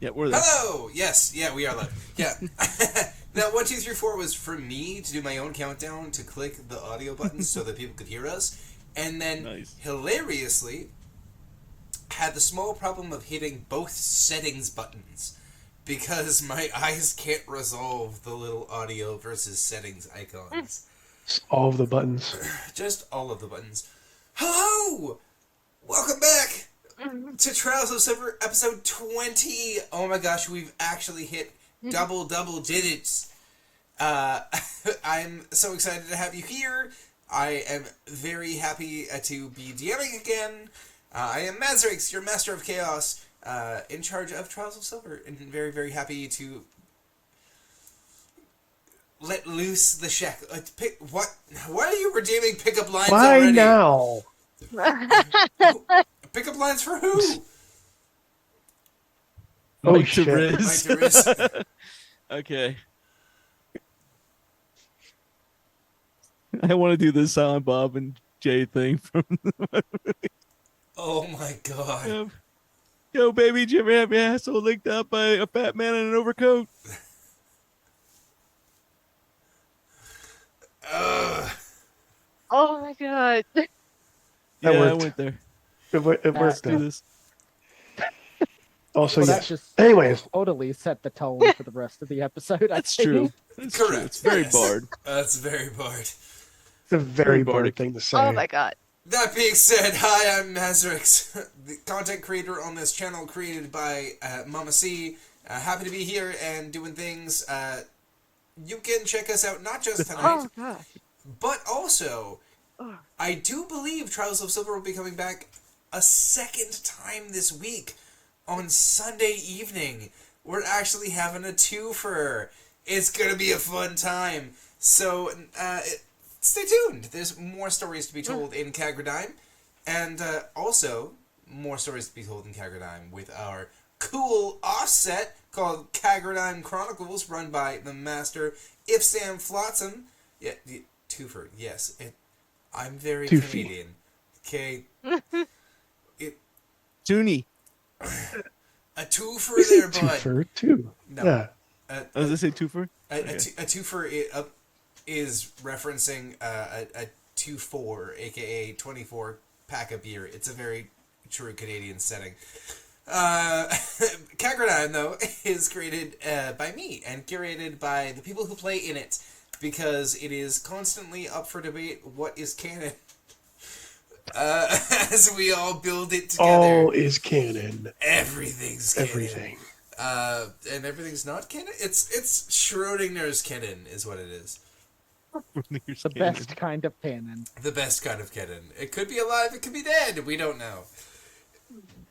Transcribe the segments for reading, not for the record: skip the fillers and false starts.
Yeah, we're there. Hello! Yes, yeah, we are live. Yeah. Now, 1, 2, 3, 4 was for me to do my own countdown to click the audio buttons so that people could hear us. And then, Nice. hilariously, had the small problem of hitting both settings buttons because my eyes can't resolve the little audio versus settings icons. All of the buttons. Just all of the buttons. Hello! Welcome back to Trials of Silver episode 20. Oh my gosh, we've actually hit double digits. I'm so excited to have you here. I am very happy to be DMing again. I am Mazrix, your Master of Chaos, in charge of Trials of Silver, and very, very happy to let loose the shack. What? Why are you redeeming pickup lines Why already? now? Pickup lines for who? Oh, Mike shit. Therese. Mike Therese. Okay. I want to do the Silent Bob and Jay thing from Oh my god. Yo, baby, did you ever have your asshole licked up by a fat man in an overcoat? Ugh. Oh my god. Yeah, I worked. went there. It Let's worked. do this. Also, Well, that yes. just Anyways, totally set the tone for the rest of the episode. I That's think. true. That's true. Correct. It's very Yes. barred. That's very bard. it's a very Very bored bardic. thing to say. Oh my god. That being said, hi, I'm Mazrix, the content creator on this channel created by Mama C. Happy to be here and doing things. You can check us out not just tonight, Oh god. but also, Ugh. I do believe Trials of Silver will be coming back a second time this week on Sunday evening. We're actually having a twofer. It's gonna be a fun time. So, stay tuned. There's more stories to be told in Kagradime, and also more stories to be told in Kagradime with our cool offset called Kagradime Chronicles, run by the master If Sam Flotsam. Yeah, twofer. Yes, I'm very Toofy. Canadian. Okay, Toonie. a twofer We say there, bud. twofer, too. No. Yeah. Oh, does it say twofer? A Okay. twofer is referencing a 2-4, aka 24 pack of beer. It's a very true Canadian setting. Kagradime, though, is created by me and curated by the people who play in it, because it is constantly up for debate what is canon. As we all build it together. All is canon. Everything's canon. Everything. And everything's not canon? It's Schrodinger's canon is what it is. The best kind of canon. The best kind of canon. It could be alive, it could be dead, we don't know.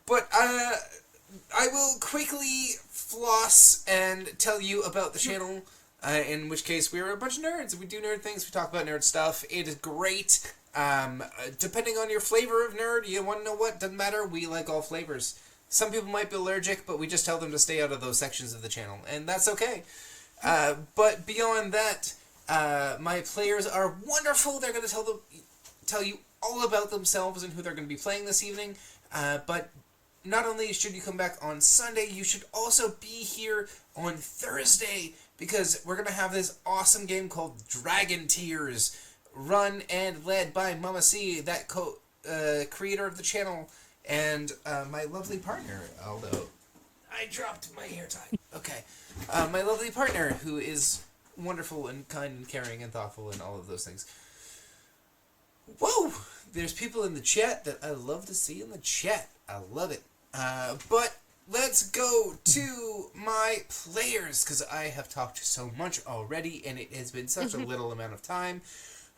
But I will quickly floss and tell you about the channel, in which case we're a bunch of nerds. We do nerd things, we talk about nerd stuff. It is great. Depending on your flavor of nerd, you want to know what? Doesn't matter, we like all flavors. Some people might be allergic, but we just tell them to stay out of those sections of the channel, and that's okay. But beyond that, my players are wonderful. They're going to tell you all about themselves and who they're going to be playing this evening. But not only should you come back on Sunday, you should also be here on Thursday, because we're going to have this awesome game called Dragon Tears, run and led by Mama C, that creator of the channel, and my lovely partner, although I dropped my hair tie. Okay. My lovely partner, who is wonderful and kind and caring and thoughtful and all of those things. Whoa! There's people in the chat that I love to see in the chat. I love it. But let's go to my players, because I have talked so much already, and it has been such a little amount of time.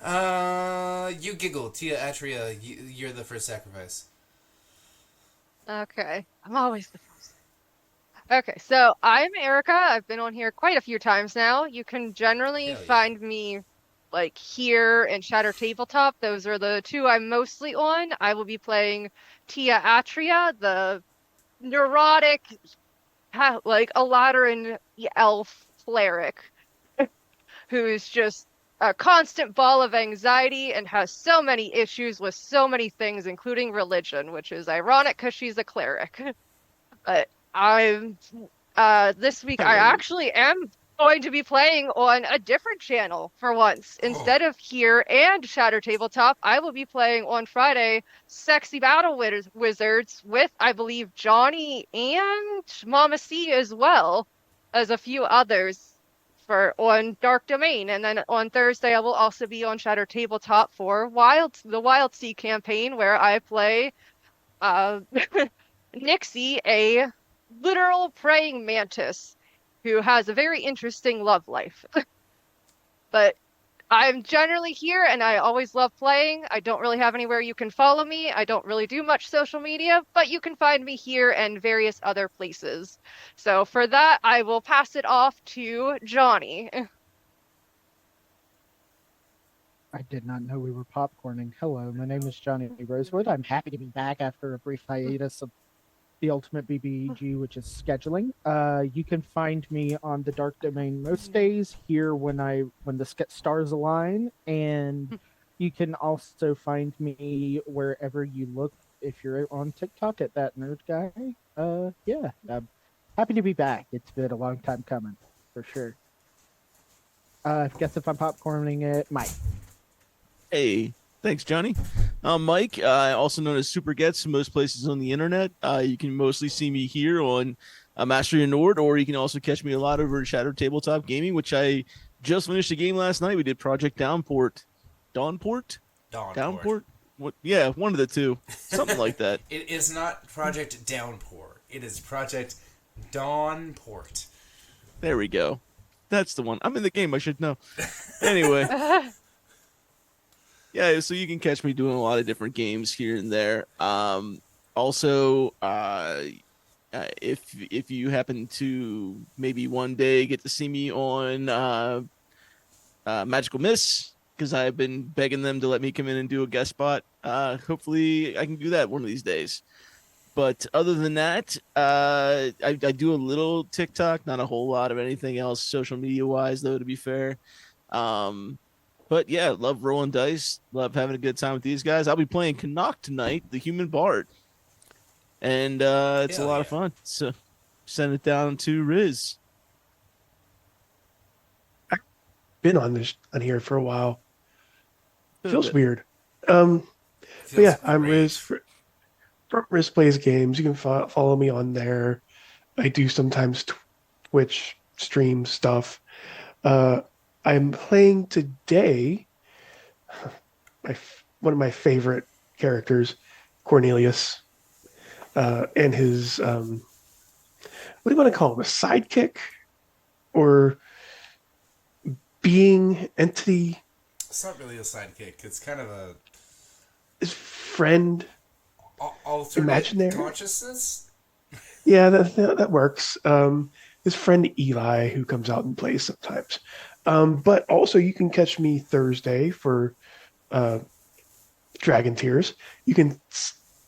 You giggle, Tia Atria. You're the first sacrifice. Okay. I'm always the first. Okay, so I'm Erica. I've been on here quite a few times now. You can generally Hell yeah. find me like here and Shatter Tabletop. Those are the two I'm mostly on. I will be playing Tia Atria, the neurotic, like Eladrin elf cleric, who is just a constant ball of anxiety and has so many issues with so many things, including religion, which is ironic because she's a cleric. But This week I actually am going to be playing on a different channel for once. Instead of here and Shatter Tabletop, I will be playing on Friday Sexy Battle Wizards with, I believe, Johnny and Mama C as well as a few others for on Dark Domain. And then on Thursday I will also be on Shatter Tabletop for the Wild Sea campaign where I play uh Nixie, a literal praying mantis who has a very interesting love life. But I'm generally here and I always love playing. I don't really have anywhere you can follow me. I don't really do much social media, but you can find me here and various other places. So for that, I will pass it off to Johnny. I did not know we were popcorning. Hello, my name is Johnny Rosewood. I'm happy to be back after a brief hiatus of the Ultimate BBEG, which is scheduling. You can find me on the Dark Domain most days, here when the stars align, and you can also find me wherever you look if you're on TikTok at that nerd guy. Yeah, I'm happy to be back. It's been a long time coming, for sure. Guess if I'm popcorning it, Mike. Hey, thanks, Johnny. I'm Mike, also known as Super Gets in most places on the internet. You can mostly see me here on Master Your Nord, or you can also catch me a lot over at Shadow Tabletop Gaming, which I just finished a game last night. We did Project Downport. Downport? What? Yeah, one of the two. Something like that. It is not Project Downpour. It is Project Dawnport. There we go. That's the one. I'm in the game. I should know. Anyway. Yeah, so you can catch me doing a lot of different games here and there. Also, if you happen to maybe one day get to see me on Magical Miss, because I've been begging them to let me come in and do a guest spot. Hopefully, I can do that one of these days. But other than that, I do a little TikTok, not a whole lot of anything else social media wise, though. To be fair. But yeah, love rolling dice. Love having a good time with these guys. I'll be playing Canuck tonight, the Human Bard. And it's a lot of fun. So send it down to Riz. I've been on here for a while. Feels weird. But yeah, I'm Riz from Riz Plays Games. You can follow me on there. I do sometimes Twitch stream stuff. I'm playing today one of my favorite characters, Cornelius, and his what do you want to call him? A sidekick or being entity? It's not really a sidekick. It's kind of a his friend, alternate imaginary consciousness. Yeah, that works. His friend Eli, who comes out and plays sometimes. But also, you can catch me Thursday for Dragon Tears. You can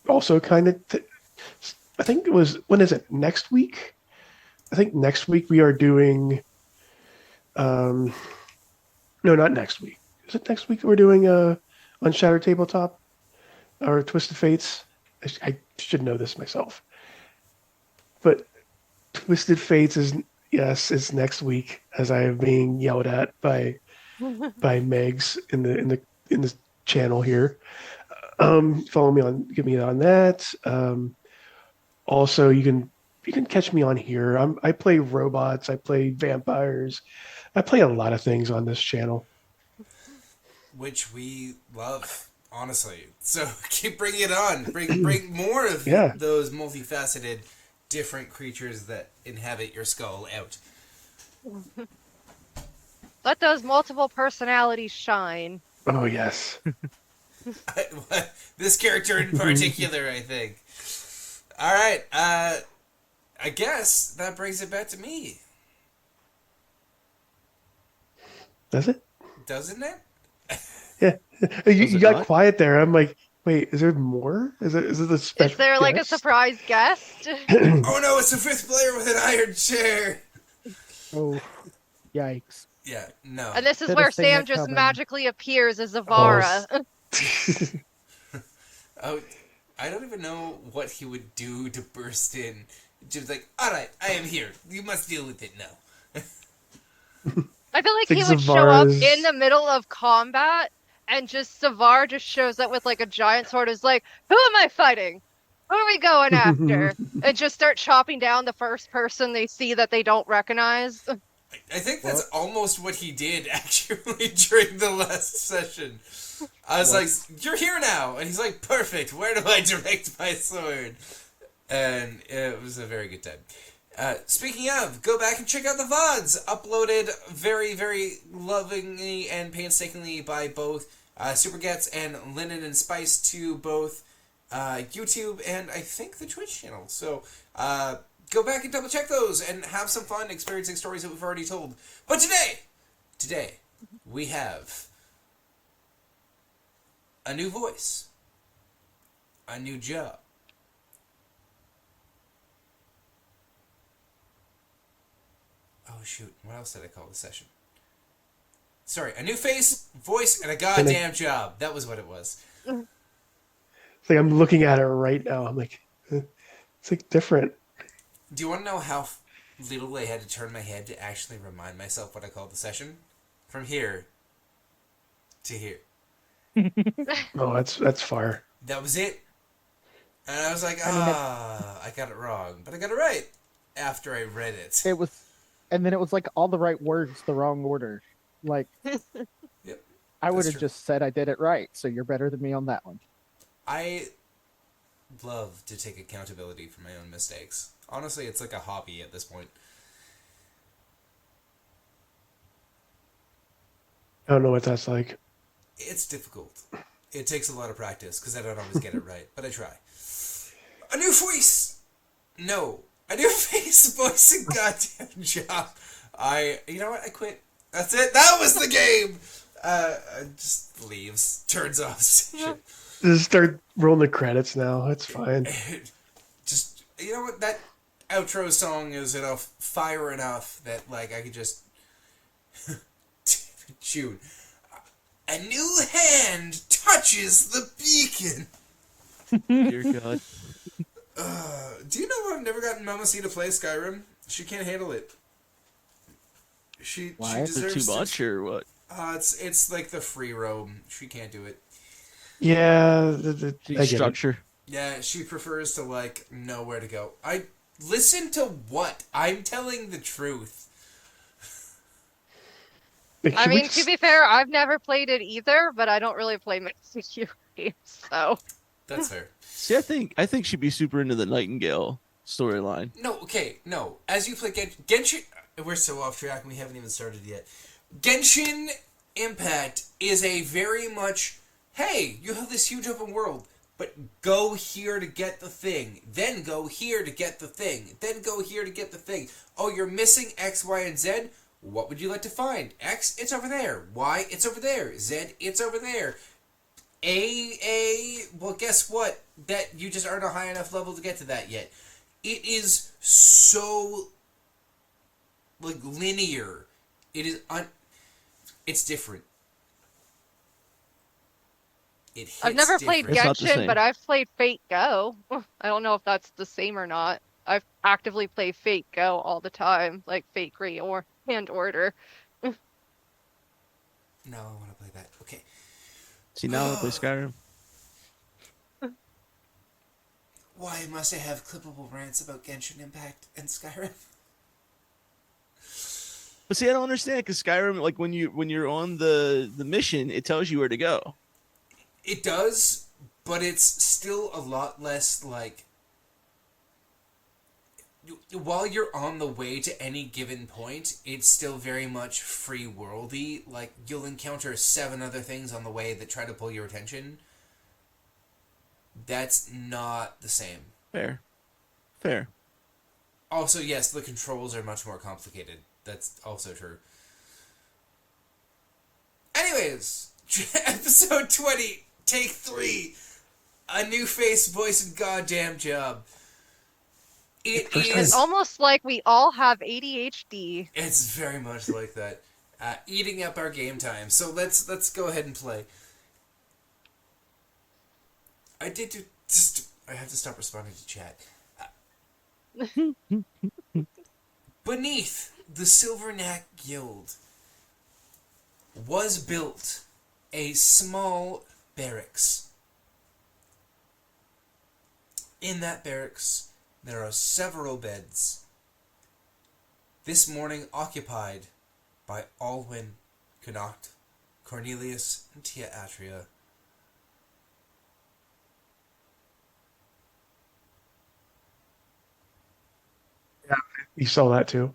also kind of, I think it was, when is it? Next week? I think next week we are doing, no, not next week. Is it next week we're doing on Shatter Tabletop or Twisted Fates? I should know this myself. But Twisted Fates is next week, as I am being yelled at by Megs in the channel here. Follow me on, get me on that. Also, you can catch me on here. I play robots. I play vampires. I play a lot of things on this channel, which we love, honestly. So keep bringing it on. Bring more of those multifaceted, different creatures that inhabit your skull out. Let those multiple personalities shine. Oh, yes. This character in particular, I think. All right. I guess that brings it back to me. Does it? Doesn't it? Yeah. You got quiet there. I'm like, wait, is there more? Is it a special Is there like a surprise guest? Oh no, it's the fifth player with an iron chair. Oh, yikes. Yeah, no. And this is where Sam just magically appears as Zavara. Oh, I don't even know what he would do to burst in Jim's like, all right, I am here. You must deal with it now. I feel like Like he would show up Zavar's- in the middle of combat and just Savar just shows up with like a giant sword, is like, who am I fighting? Who are we going after? And just start chopping down the first person they see that they don't recognize. I think that's almost what he did, actually, during the last session. I was like, you're here now. And he's like, perfect. Where do I direct my sword? And it was a very good time. Speaking of, go back and check out the VODs. Uploaded very, very lovingly and painstakingly by both Supergets and Linen and Spice to both YouTube and I think the Twitch channel. So go back and double check those and have some fun experiencing stories that we've already told. But today, we have a new voice, a new job. Oh shoot, what else did I call the session? Sorry, a new face, voice, and a goddamn job. That was what it was. It's like I'm looking at it right now. I'm like, it's like different. Do you want to know how little I had to turn my head to actually remind myself what I called the session? From here to here. Oh, that's far. That was it. And I was like, I got it wrong. But I got it right after I read it. It was, and then it was like all the right words, the wrong order. Like, Yep, I would that's have true. just said I did it right, so you're better than me on that one. I love to take accountability for my own mistakes. Honestly, it's like a hobby at this point. I don't know what that's like. It's difficult. It takes a lot of practice because I don't always get it right, but I try. A new voice! No. A new face, voice, and goddamn job. You know what? I quit. That's it. That was the game! Just leaves. Turns off station. Just start rolling the credits now. It's fine. Just, you know what? That outro song is enough, fire enough that, like, I could just tune. A new hand touches the beacon. Dear God. Do you know I've never gotten Mamacita to play Skyrim? She can't handle it. She Why? Is it deserves too much or what? it's like the free roam. She can't do it. Yeah, I get it. Structure. Yeah, she prefers to like know where to go. I listen to what? I'm telling the truth. Like, I should we mean, just- to be fair, I've never played it either, but I don't really play MCQ games, so. That's fair. See, I think she'd be super into the Nightingale storyline. No, okay, no. As you play Genshin, we're so off track and we haven't even started yet. Genshin Impact is a very much, hey, you have this huge open world, but go here to get the thing, then go here to get the thing, then go here to get the thing. Oh, you're missing X, Y, and Z? What would you like to find? X, it's over there. Y, it's over there. Z, it's over there. Well, guess what? That you just aren't a high enough level to get to that yet. It is so like linear. It is it's different. It hits I've never played It's not the Genshin, same. but I've played Fate Go. I don't know if that's the same or not. I've actively played Fate Go all the time, like Fate Great or Hand Order. No, I want to play that. Okay. See, now I play Skyrim. Why must I have clippable rants about Genshin Impact and Skyrim? But see, I don't understand because Skyrim, like when you're on the mission, it tells you where to go. It does, but it's still a lot less like. While you're on the way to any given point, it's still very much free worldy. Like you'll encounter 7 other things on the way that try to pull your attention. That's not the same. Fair. Also, yes, the controls are much more complicated. That's also true. Anyways, episode 20, take 3. A new face, voice, and goddamn job. It First is... It's almost like we all have ADHD. It's very much like that. Eating up our game time. So let's go ahead and play. I have to stop responding to chat. Beneath the Silverneck Guild was built a small barracks. In that barracks, there are several beds. This morning occupied by Alwyn, Connacht, Cornelius, and Tia Atria. You saw that too.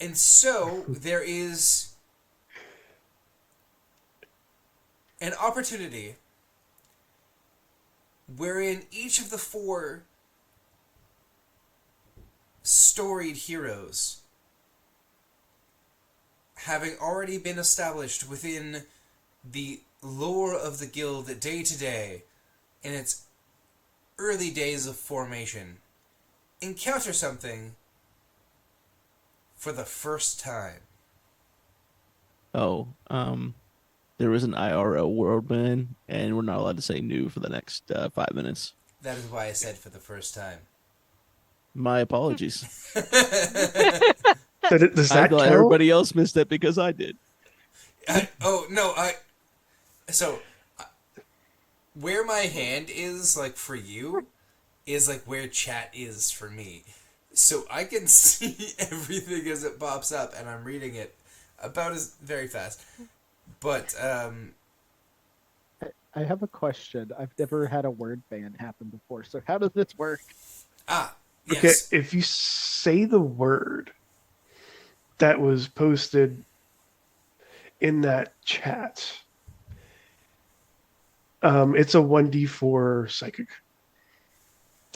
And so there is an opportunity wherein each of the four storied heroes, having already been established within the lore of the guild day to day in its early days of formation, encounter something for the first time. Oh, there was an IRL world ban, and we're not allowed to say new for the next 5 minutes. That is why I said for the first time. My apologies. So does I that thought count? everybody else missed that because I did. So where my hand is, like, for you, is like where chat is for me. So I can see everything as it pops up, and I'm reading it about as very fast. But I have a question. I've never had a word ban happen before, so how does this work? yes. Okay, if you say the word that was posted in that chat, it's a 1d4 psychic.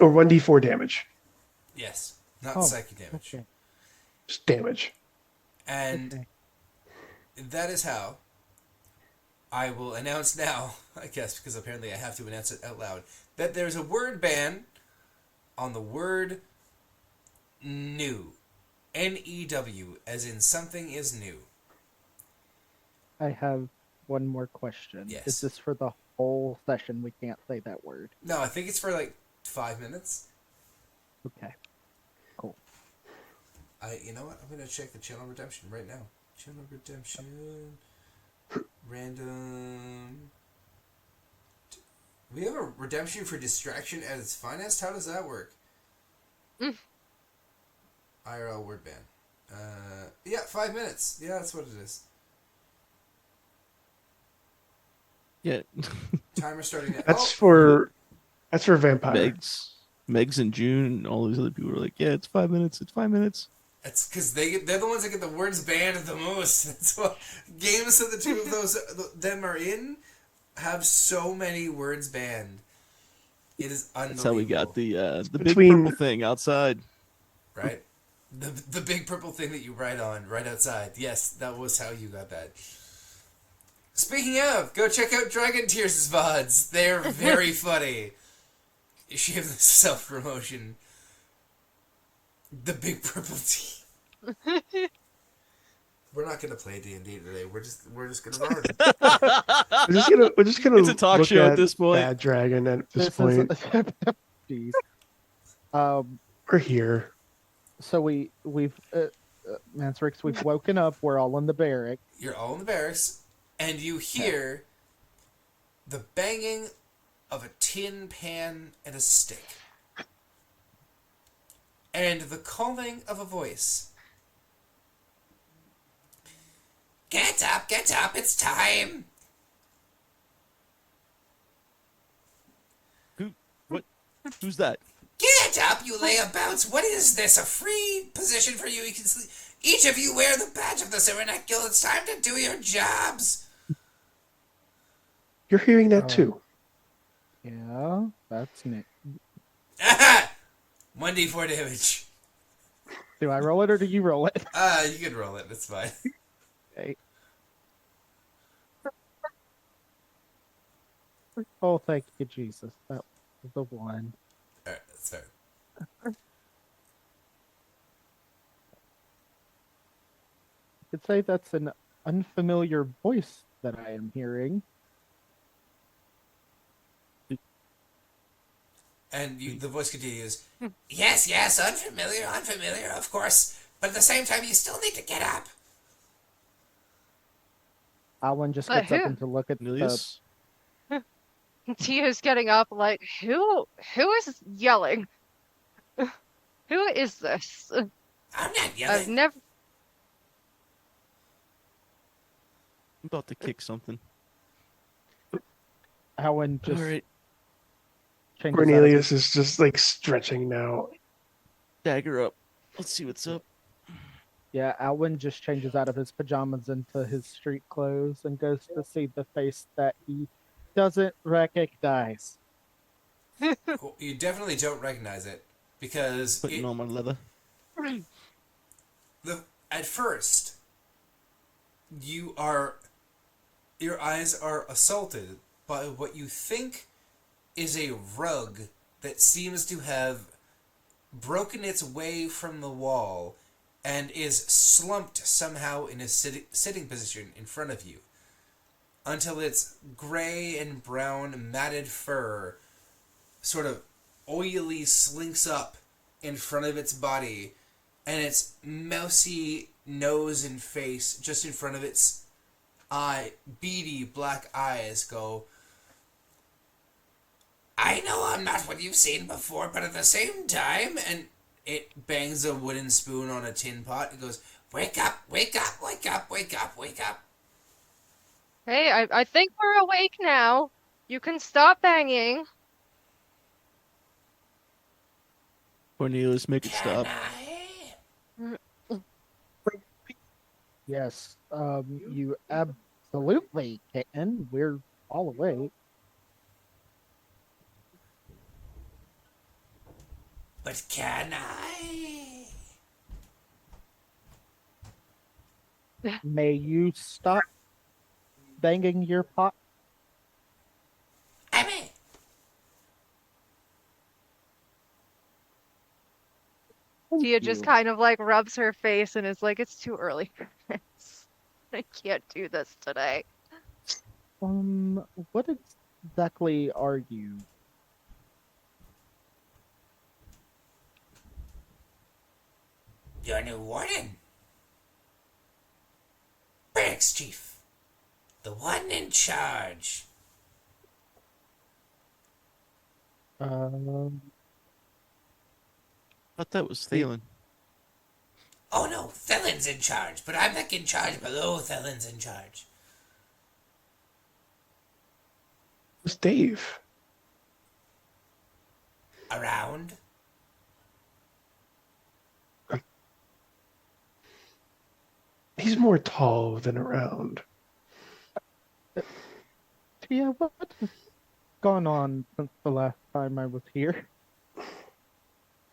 Or 1d4 damage. Yes. Not Oh, psychic damage. Okay. Just damage. And Okay. that is how I will announce now, I guess, because apparently I have to announce it out loud, that there's a word ban on the word new. N-E-W, as in something is new. I have one more question. Yes. Is this for the whole session? We can't say that word. No, I think it's for like 5 minutes. Okay. Cool. You know what? I'm gonna check the channel redemption right now. Channel redemption. Random. We have a redemption for distraction at its finest? How does that work? IRL word ban. Yeah, 5 minutes. Yeah, that's what it is. Yeah, Timer starting at... That's for vampire. Megs and June and all these other people are like, yeah, it's 5 minutes. It's 5 minutes. That's because they're the ones that get the words banned the most. That's what games that the two of them are in have so many words banned. It is unbelievable. That's how we got the big Between- purple thing outside. Right? The big purple thing that you write on right outside. Yes, that was how you got that. Speaking of, go check out Dragon Tears' VODs. They're very funny. Shameless self-promotion. The big purple tea. We're not gonna play D&D today. We're just gonna run. We're just gonna It's a talk look show at this point. Bad Dragon at this This point. is. Jeez. We're here. So we've Mansrix, we've woken up. We're all in the barrack. You're all in the barracks, and you hear the banging of a tin pan and a stick. And the calling of a voice. Get up, it's time! Who's that? Get up, you layabouts! What is this? A free position for you? You can sleep. Each of you wear the badge of the Silverneck Guild. It's time to do your jobs! You're hearing that Oh. too. Yeah, that's Nick. Aha! 1d4 damage. Do I roll it or do you roll it? You can roll it. It's fine. Okay. Oh, thank you, Jesus. That was the one. Alright, that's fair. I could say that's an unfamiliar voice that I am hearing. And the voice continues, yes, yes, unfamiliar, of course. But at the same time, you still need to get up. Alan just But gets up who? and to look at the Cornelius? Tia's getting up like, who is yelling? Who is this? I'm not I've yelling. never. I'm about to kick something. Alan All just right, changes out of Cornelius is just like stretching now. dagger up. Let's see what's up. Yeah, Alwyn just changes out of his pajamas into his street clothes and goes to see the face that he doesn't recognize. Well, you definitely don't recognize it because Putting on my leather. at first your eyes are assaulted by what you think is a rug that seems to have broken its way from the wall and is slumped somehow in a sitting position in front of you until its gray and brown matted fur sort of oily slinks up in front of its body, and its mousy nose and face just in front of its beady black eyes go, I know I'm not what you've seen before, but at the same time, and it bangs a wooden spoon on a tin pot and goes, wake up, wake up, wake up, wake up, wake up. Hey, I think we're awake now. You can stop banging. Cornelius, make it Can stop. I? Yes, you absolutely can. We're all awake. But can I? May you stop banging your pot? I mean, Tia just kind of like rubs her face and is like, it's too early for this. I can't do this today. What exactly are you? your new warden. Barracks chief. The one in charge. Um, I thought that was Thalen. Oh no, Thelen's in charge, but I'm like in charge below Thelen's in charge. It's Dave. Around? He's more tall than around. Tia, what's gone on since the last time I was here?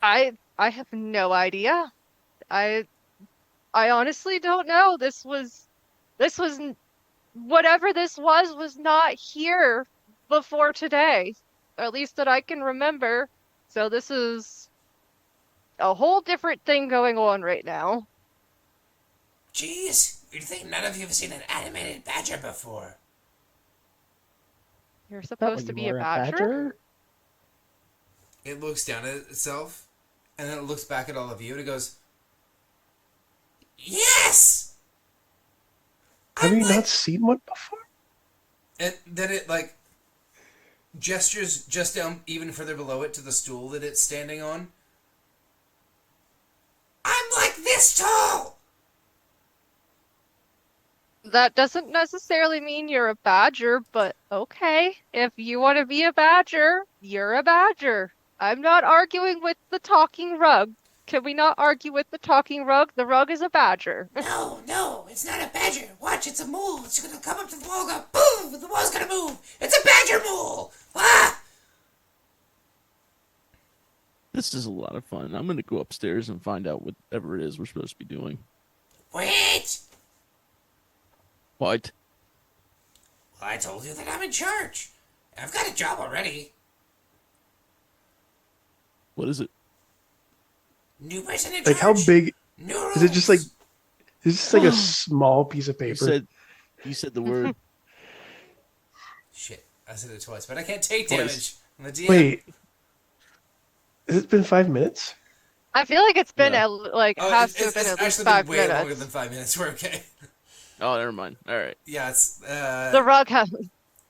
I have no idea. I honestly don't know. This was whatever this was not here before today. Or at least that I can remember. So this is a whole different thing going on right now. Jeez, you'd think none of you have seen an animated badger before. You're Is that supposed what to you be a are, badger? It looks down at itself, and then it looks back at all of you, and it goes, yes! Have I'm you like- not seen one before? And then it, like, gestures just down even further below it to the stool that it's standing on. I'm like this tall! That doesn't necessarily mean you're a badger, but okay. If you want to be a badger, you're a badger. I'm not arguing with the talking rug. Can we not argue with the talking rug? The rug is a badger. No, it's not a badger. Watch, it's a mole. It's gonna come up to the wall and go, boom, and the wall's gonna move. It's a badger mole! Ah! This is a lot of fun. I'm gonna go upstairs and find out whatever it is we're supposed to be doing. Wait! What? Well, I told you that I'm in charge. I've got a job already. What is it? New person in Like, how charge. big New is it? Just like rules. is this like a small piece of You paper? said the word. Shit, I said it twice, but I can't take Twice. damage. I'm the DM. Wait, Has it been 5 minutes? I feel like it's been Yeah. has to have been it's at least actually 5 been way longer minutes. than 5 minutes. We're okay. Oh, never mind. All right. Yeah, it's The rug has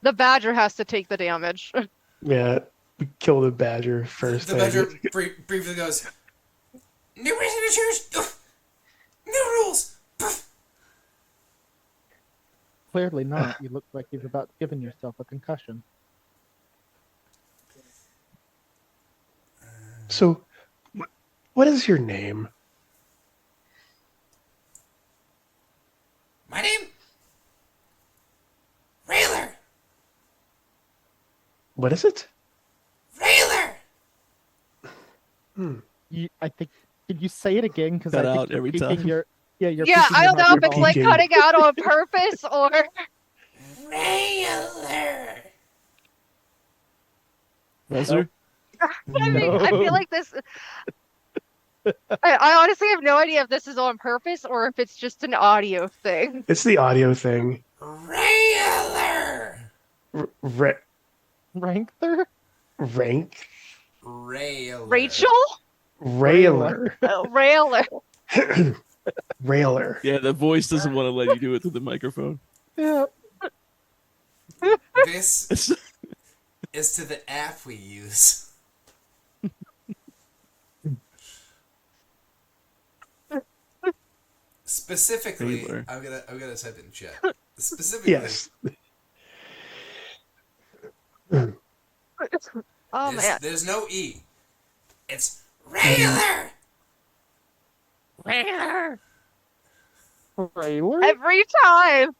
the badger has to take the damage. Yeah, we killed a badger first. the badger briefly goes, "New signatures, new rules." Clearly not. You look like you've about given yourself a concussion. So, what is your name? My name, Railer. What is it? Railer. I think. Could you say it again? Because Cut I think out you're every peeking time. your. Yeah, you're. Yeah, peeking I your don't know if it's microphone. like Peeking. cutting out on purpose or Railer. Professor? I mean, I feel like this. I honestly have no idea if this is on purpose or if it's just an audio thing. It's the audio thing. Railer. Rankler? Rank Railer. Rachel? Railer. Railer. Railer. Yeah, the voice doesn't want to let you do it through the microphone. Yeah. This It's- is to the app we use. Specifically, Railer. I'm gonna type in chat. Specifically, Yes. Oh man. there's no E. It's Railer. Railer. Railer? Every time.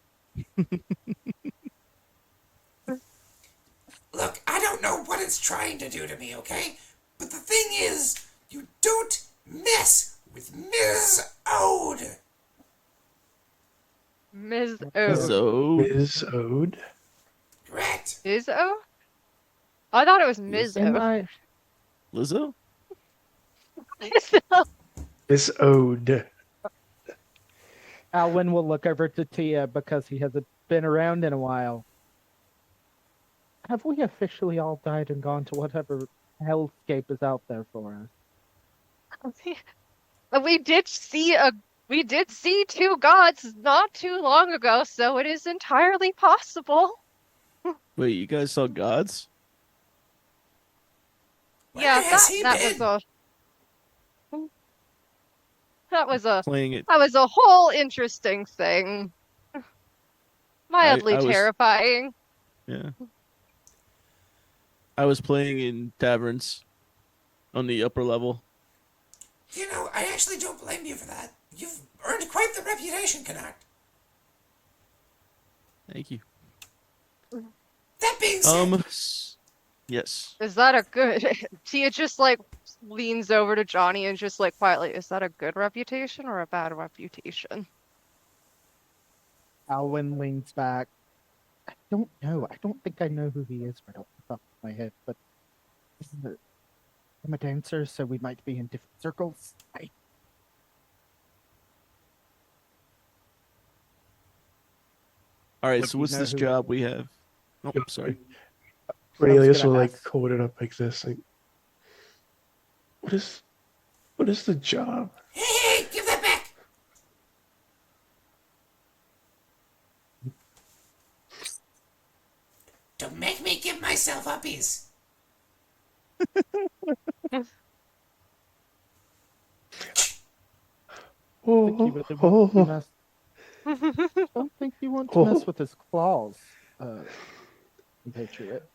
Look, I don't know what it's trying to do to me, okay? But the thing is, you don't mess with Ms. Ode. Ms. O. So, Ms. Ode. Correct. Ms. O? I thought it was Ms. Am O. I? Lizzo? Miss Ode. Alwyn will look over to Tia because he hasn't been around in a while. Have we officially all died and gone to whatever hellscape is out there for us? We did see two gods not too long ago, so it is entirely possible. Wait, you guys saw gods? Yeah, Where has he that been? was a Playing it. that was a whole interesting thing. Mildly I was- terrifying. Yeah. I was playing in taverns on the upper level. You know, I actually don't blame you for that. You've earned quite the reputation, Canuck. Thank you. That being said, Yes. Is that a good Tia just like leans over to Johnny and just like quietly, is that a good reputation or a bad reputation? Alwyn leans back. I don't know. I don't think I know who he is right off the top of my head, but I'm a dancer, so we might be in different circles. All right, What so do you what's know this who- job we have? Oh, sorry. Cornelius gonna will like ask. hold it up like this. Like, what is the job? hey, give that back. Don't make me give myself uppies. Think you really want to mess- don't think you want to mess with his claws, compatriot.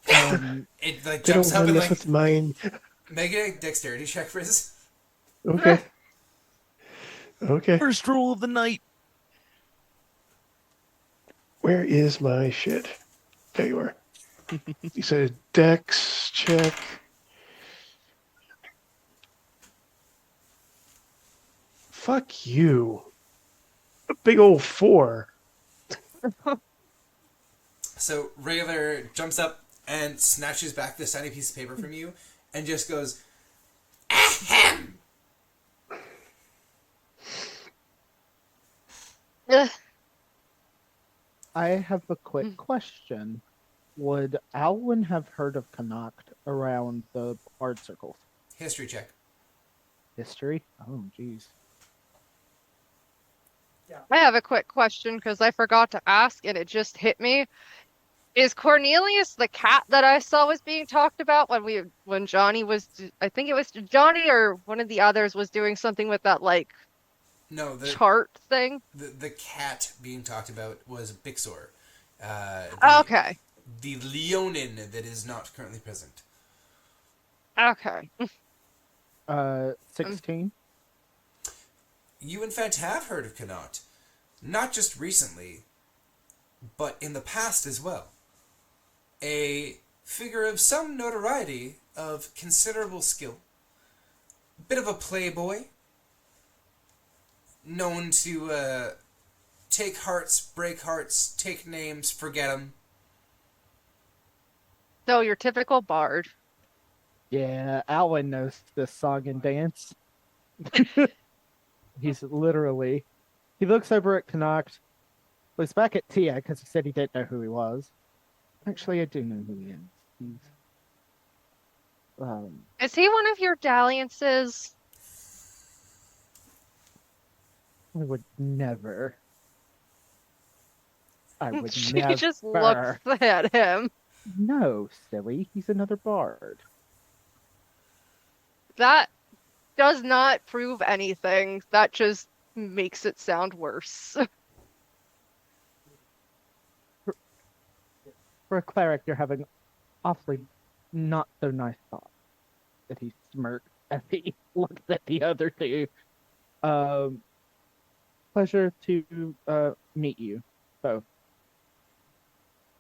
It like They don't jumps up want to and mess like with mine. make a dexterity check for his. Okay. Okay. First roll of the night. Where is my shit? There you are. You said Dex check. Fuck you. A big old 4. So Railer jumps up and snatches back this tiny piece of paper from you and just goes, ahem! Ugh. I have a quick question. Would Alwyn have heard of Connacht around the art circles? History check. History? Oh, jeez. I have a quick question because I forgot to ask and it just hit me. Is Cornelius the cat that I saw was being talked about when Johnny was I think it was Johnny or one of the others was doing something with that like No, chart thing? the cat being talked about was Bixor. Okay. The Leonin that is not currently present. Okay. 16. You, in fact, have heard of Connaught. Not just recently, but in the past as well. A figure of some notoriety, of considerable skill. Bit of a playboy. Known to take hearts, break hearts, take names, forget them. So your typical bard. Yeah, Alwyn knows this song and dance. He's literally. He looks over at Connacht, looks back at Tia because he said he didn't know who he was. Actually, I do know who he is. He's, Is he one of your dalliances? I would never. I would She never. just looks at him. No, silly. He's another bard. That does not prove anything. That just makes it sound worse. For a cleric, you're having awfully not so nice thoughts. That he smirks as he looks at the other two. Pleasure to meet you both.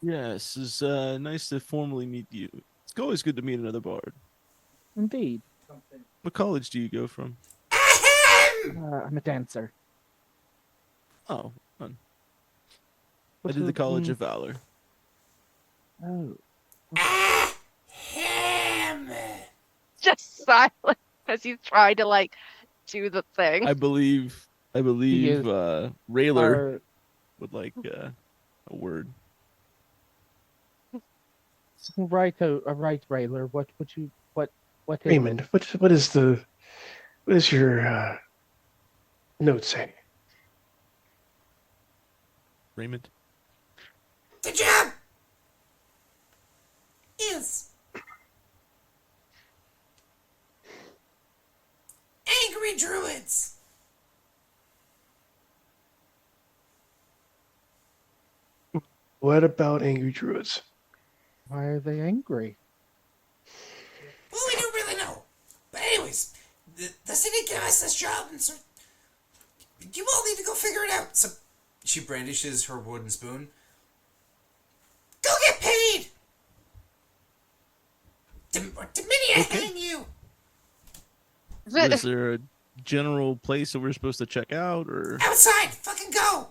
Yes, it's nice to formally meet you. It's always good to meet another bard. Indeed. What college do you go from? I'm a dancer. Oh, fun. I What's did the the- College of Valor. Oh. Just silent as he's trying to like do the thing. I believe is Rayler Our- would like a word. right, right, Rayler. What is Raymond, what is your note say? Raymond. The job is angry druids. What about angry druids? Why are they angry? Well, we don't really know. But anyways, the city gave us this job, and so you all need to go figure it out. So she brandishes her wooden spoon. Go get paid! Dominia hang you! Is there a general place that we're supposed to check out, or Outside! Fucking go!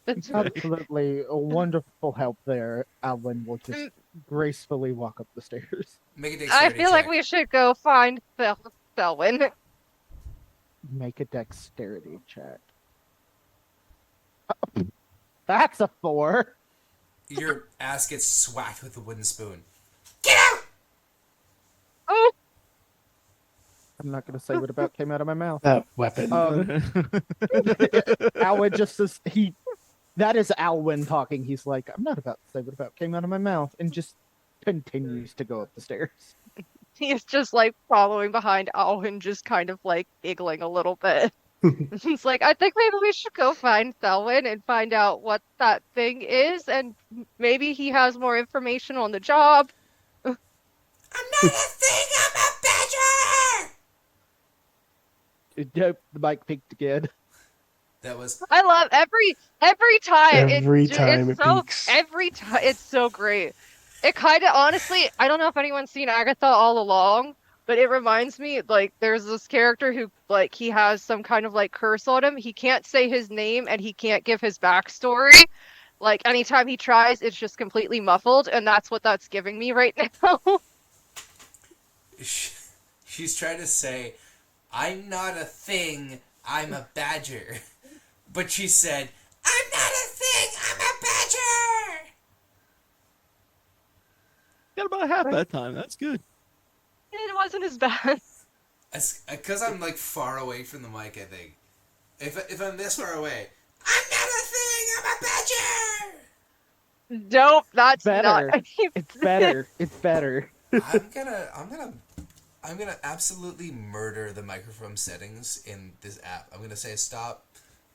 Absolutely a wonderful help there. Alwyn will just gracefully walk up the stairs. Make a I dexterity feel like check. we should go find Selwyn. Make a dexterity check. That's a 4. Your ass gets swacked with a wooden spoon. Get out! Oh, I'm not going to say what about came out of my mouth. That weapon. Alwyn just says that is Alwyn talking. He's like, I'm not about to say what about came out of my mouth, and just continues to go up the stairs. he's just like following behind Alwyn, just kind of like giggling a little bit. He's like, I think maybe we should go find Selwyn and find out what that thing is, and maybe he has more information on the job. I'm not a thing, I'm a badger! Nope, the mic peaked again. That was... I love every time. Every time it so, peaks. Every time it's so great. It kind of honestly, I don't know if anyone's seen Agatha all along, but it reminds me like there's this character who like he has some kind of like curse on him. He can't say his name and he can't give his backstory. Like anytime he tries, it's just completely muffled, and that's what that's giving me right now. She's trying to say, I'm not a thing, I'm a badger. But she said, I'm not a thing, I'm a badger! got about half that time. That's good. It wasn't as bad. Because I'm like far away from the mic, I think. If I'm this far away, I'm not a thing. I'm a badger. Nope, that's not. Better. It's better. It's better. I'm gonna absolutely murder the microphone settings in this app. I'm gonna say stop,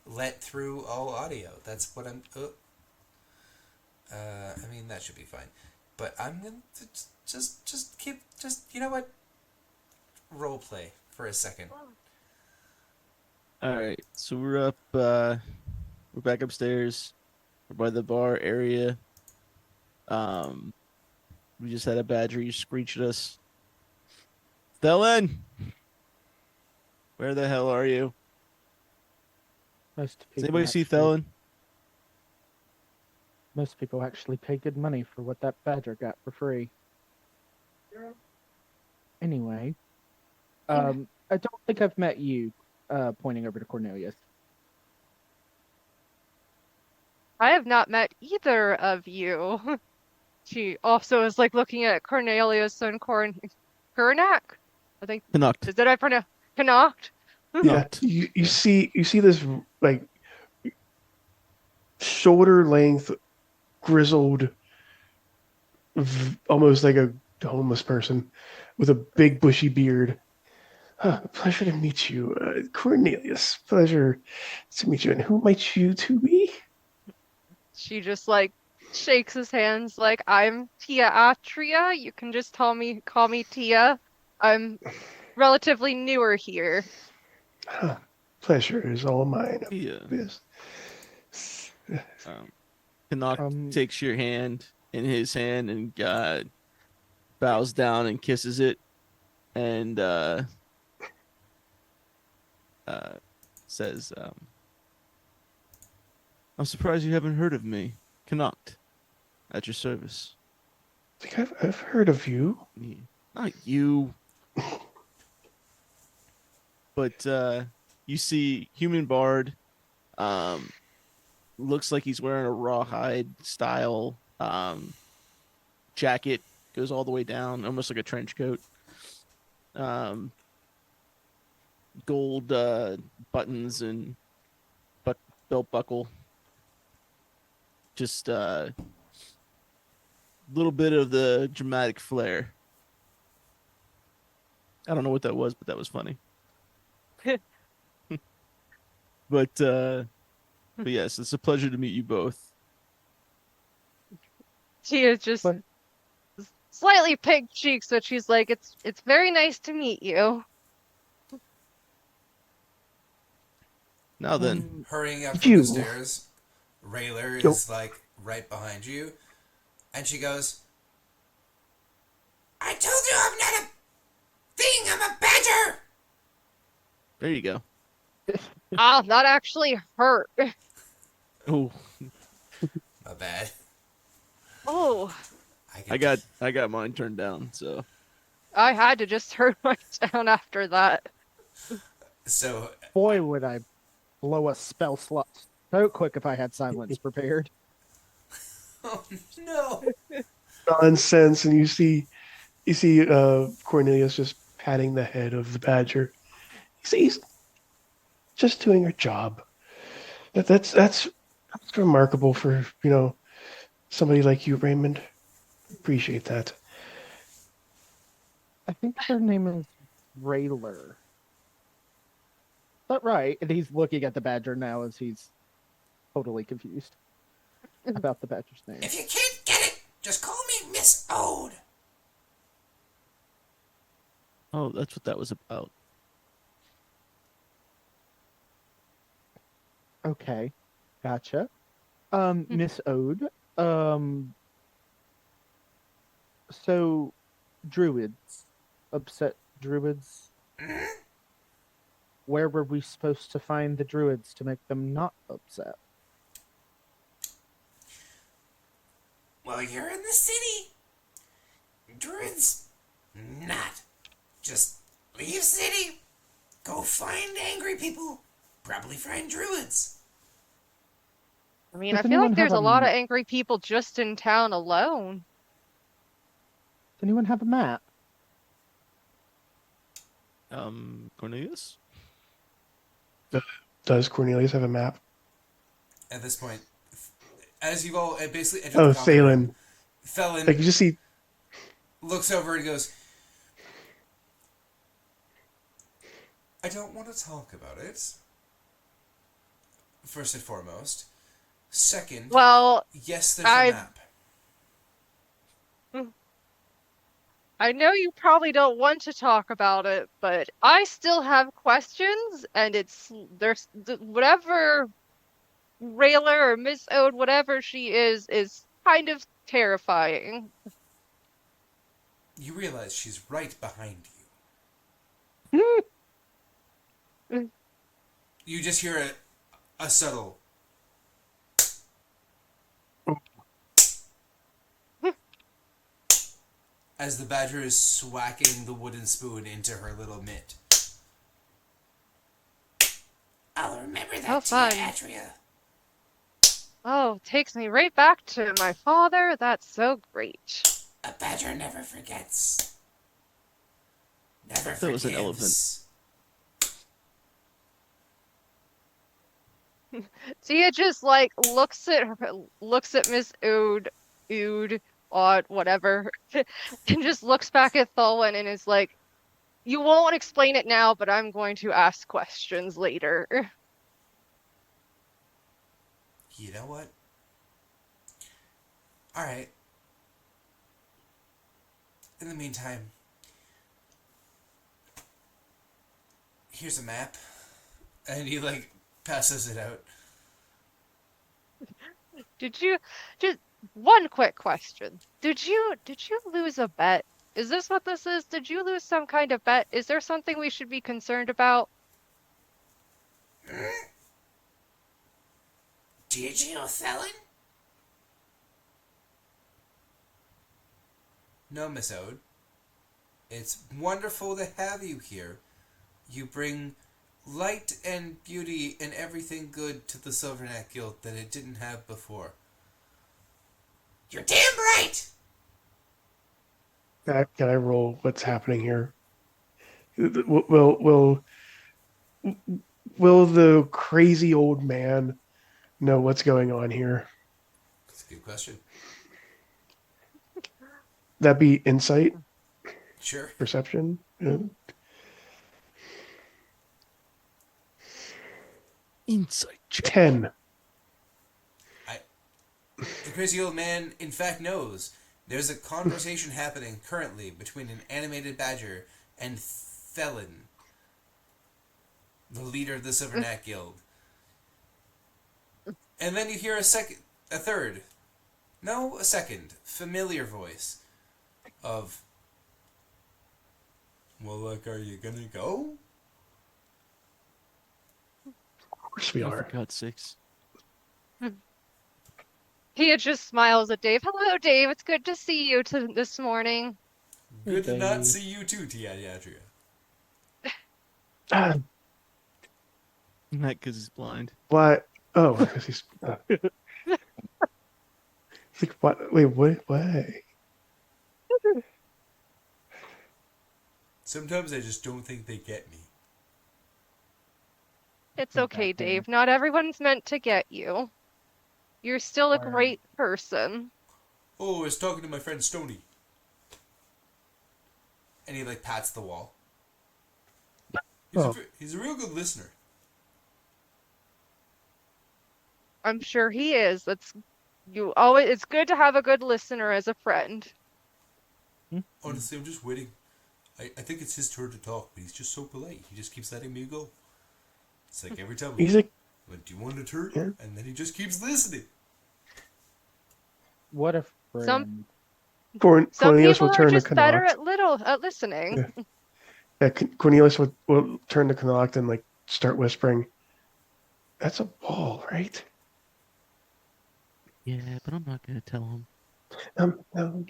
let through all audio. That's what I'm. I mean that should be fine, but I'm gonna just keep you know what? Role play for a second. All right, so we're up. We're back upstairs. We're by the bar area. We just had a badger. You screeched at us. Thelen, where the hell are you? Most Does people anybody see actually- Thelen? Most people actually pay good money for what that badger got for free. Anyway, I don't think I've met you. Pointing over to Cornelius. I have not met either of you. She also is like looking at Cornelius and Kurnak. I think Canucked. did I pronounce Connacht? Yeah, you see this like shoulder length, grizzled, almost like a homeless person with a big bushy beard. Pleasure to meet you, Cornelius. Pleasure to meet you. And who might you two be? She just like shakes his hands like I'm Tia Atria. You can just call me Tia. I'm relatively newer here. Pleasure is all mine. Yeah. Yes. Canuck takes your hand in his hand and bows down and kisses it, and says, "I'm surprised you haven't heard of me, Canuck. At your service." I think I've heard of you. Yeah. Not you. But you see Human Bard, looks like he's wearing a rawhide style jacket, goes all the way down, almost like a trench coat. Gold buttons and belt buckle. Just a little bit of the dramatic flair. I don't know what that was, but that was funny. But yes, it's a pleasure to meet you both. She is just But- slightly pink cheeks, but she's like, it's very nice to meet you. Now then, Hurrying up You. from the stairs, Rayler is like right behind you, and she goes, "I told you I'm not a thing. I'm a badger." there you go. Ah, that actually hurt. Oh, My bad. Oh, I got mine turned down. So I had to just turn mine down after that. So Boy, would I blow a spell slot so quick if I had silence prepared. oh no. Nonsense, and you see Cornelius just patting the head of the badger. He's just doing her job. That's remarkable for somebody like you, Raymond. Appreciate that. I think her name is Rayler. Is that right? And he's looking at the badger now as he's totally confused about the badger's name. If you can't get it, just call me Miss Ode. oh, that's what that was about. Okay, gotcha. Miss Ode. So, druids, upset druids. Where were we supposed to find the druids to make them not upset? Well, you're in the city. Druids, not. Just leave city. Go find angry people. Probably find druids. I mean, Does I feel like anyone there's have a lot of a- angry people just in town alone. Does anyone have a map? Cornelius? Does Cornelius have a map? At this point, as you all basically enter Oh, the common room, Thalen. Felon Like you just see. looks over and goes, I don't want to talk about it. First and foremost. Second, Well, yes, there's I- a map. I know you probably don't want to talk about it, but I still have questions, and there's whatever Rayla or Miss Ode, whatever she is kind of terrifying. You realize she's right behind you. Mm. You just hear a subtle. As the badger is swacking the wooden spoon into her little mitt. I'll remember that, Oh, fun. Atria. Oh, takes me right back to my father. That's so great. A badger never forgets. Never That was an forgives. Tia just like looks at Miss Ood, Odd, whatever, and just looks back at Tholwyn and is like, "You won't explain it now, but I'm going to ask questions later." You know what? Alright. In the meantime, here's a map. And he, passes it out. Did you just one quick question? Did you lose a bet? Is this what this is? Did you lose some kind of bet? Is there something we should be concerned about? Did you, Othellan? No, Miss Ode. It's wonderful to have you here. You bring light and beauty and everything good to the Silverneck Guild that it didn't have before. You're damn right! Can I roll what's happening here? Will the crazy old man know what's going on here? That's a good question. That be insight, Sure. perception? Yeah. Insight check. 10. The crazy old man, in fact, knows there's a conversation happening currently between an animated badger and Felon, the leader of the Silverneck Guild. And then you hear a second familiar voice of, well, are you gonna go? Of course we Oh, are. for God's sakes. He just smiles at Dave. Hello, Dave. It's good to see you this morning. Good to not Dave. see you too, Tiadria. Ah, Not because he's blind. what? Oh, because he's. Like, what? Wait, what? Why? Sometimes I just don't think they get me. It's Come okay, back here. Dave. Not everyone's meant to get you. You're still a Why are- great person. Oh, I was talking to my friend Stony. And he pats the wall. Oh. He's a real good listener. I'm sure he is. It's good to have a good listener as a friend. Honestly, I'm just waiting. I think it's his turn to talk, but he's just so polite. He just keeps letting me go. It's like every time. He's like, Do you want a turn? Yeah. And then he just keeps listening. What a friend. Some Cornelius people will are turn to just better Connacht. at listening. Yeah, Cornelius will turn to Connacht and start whispering. That's a ball, right? Yeah, but I'm not gonna tell him. No,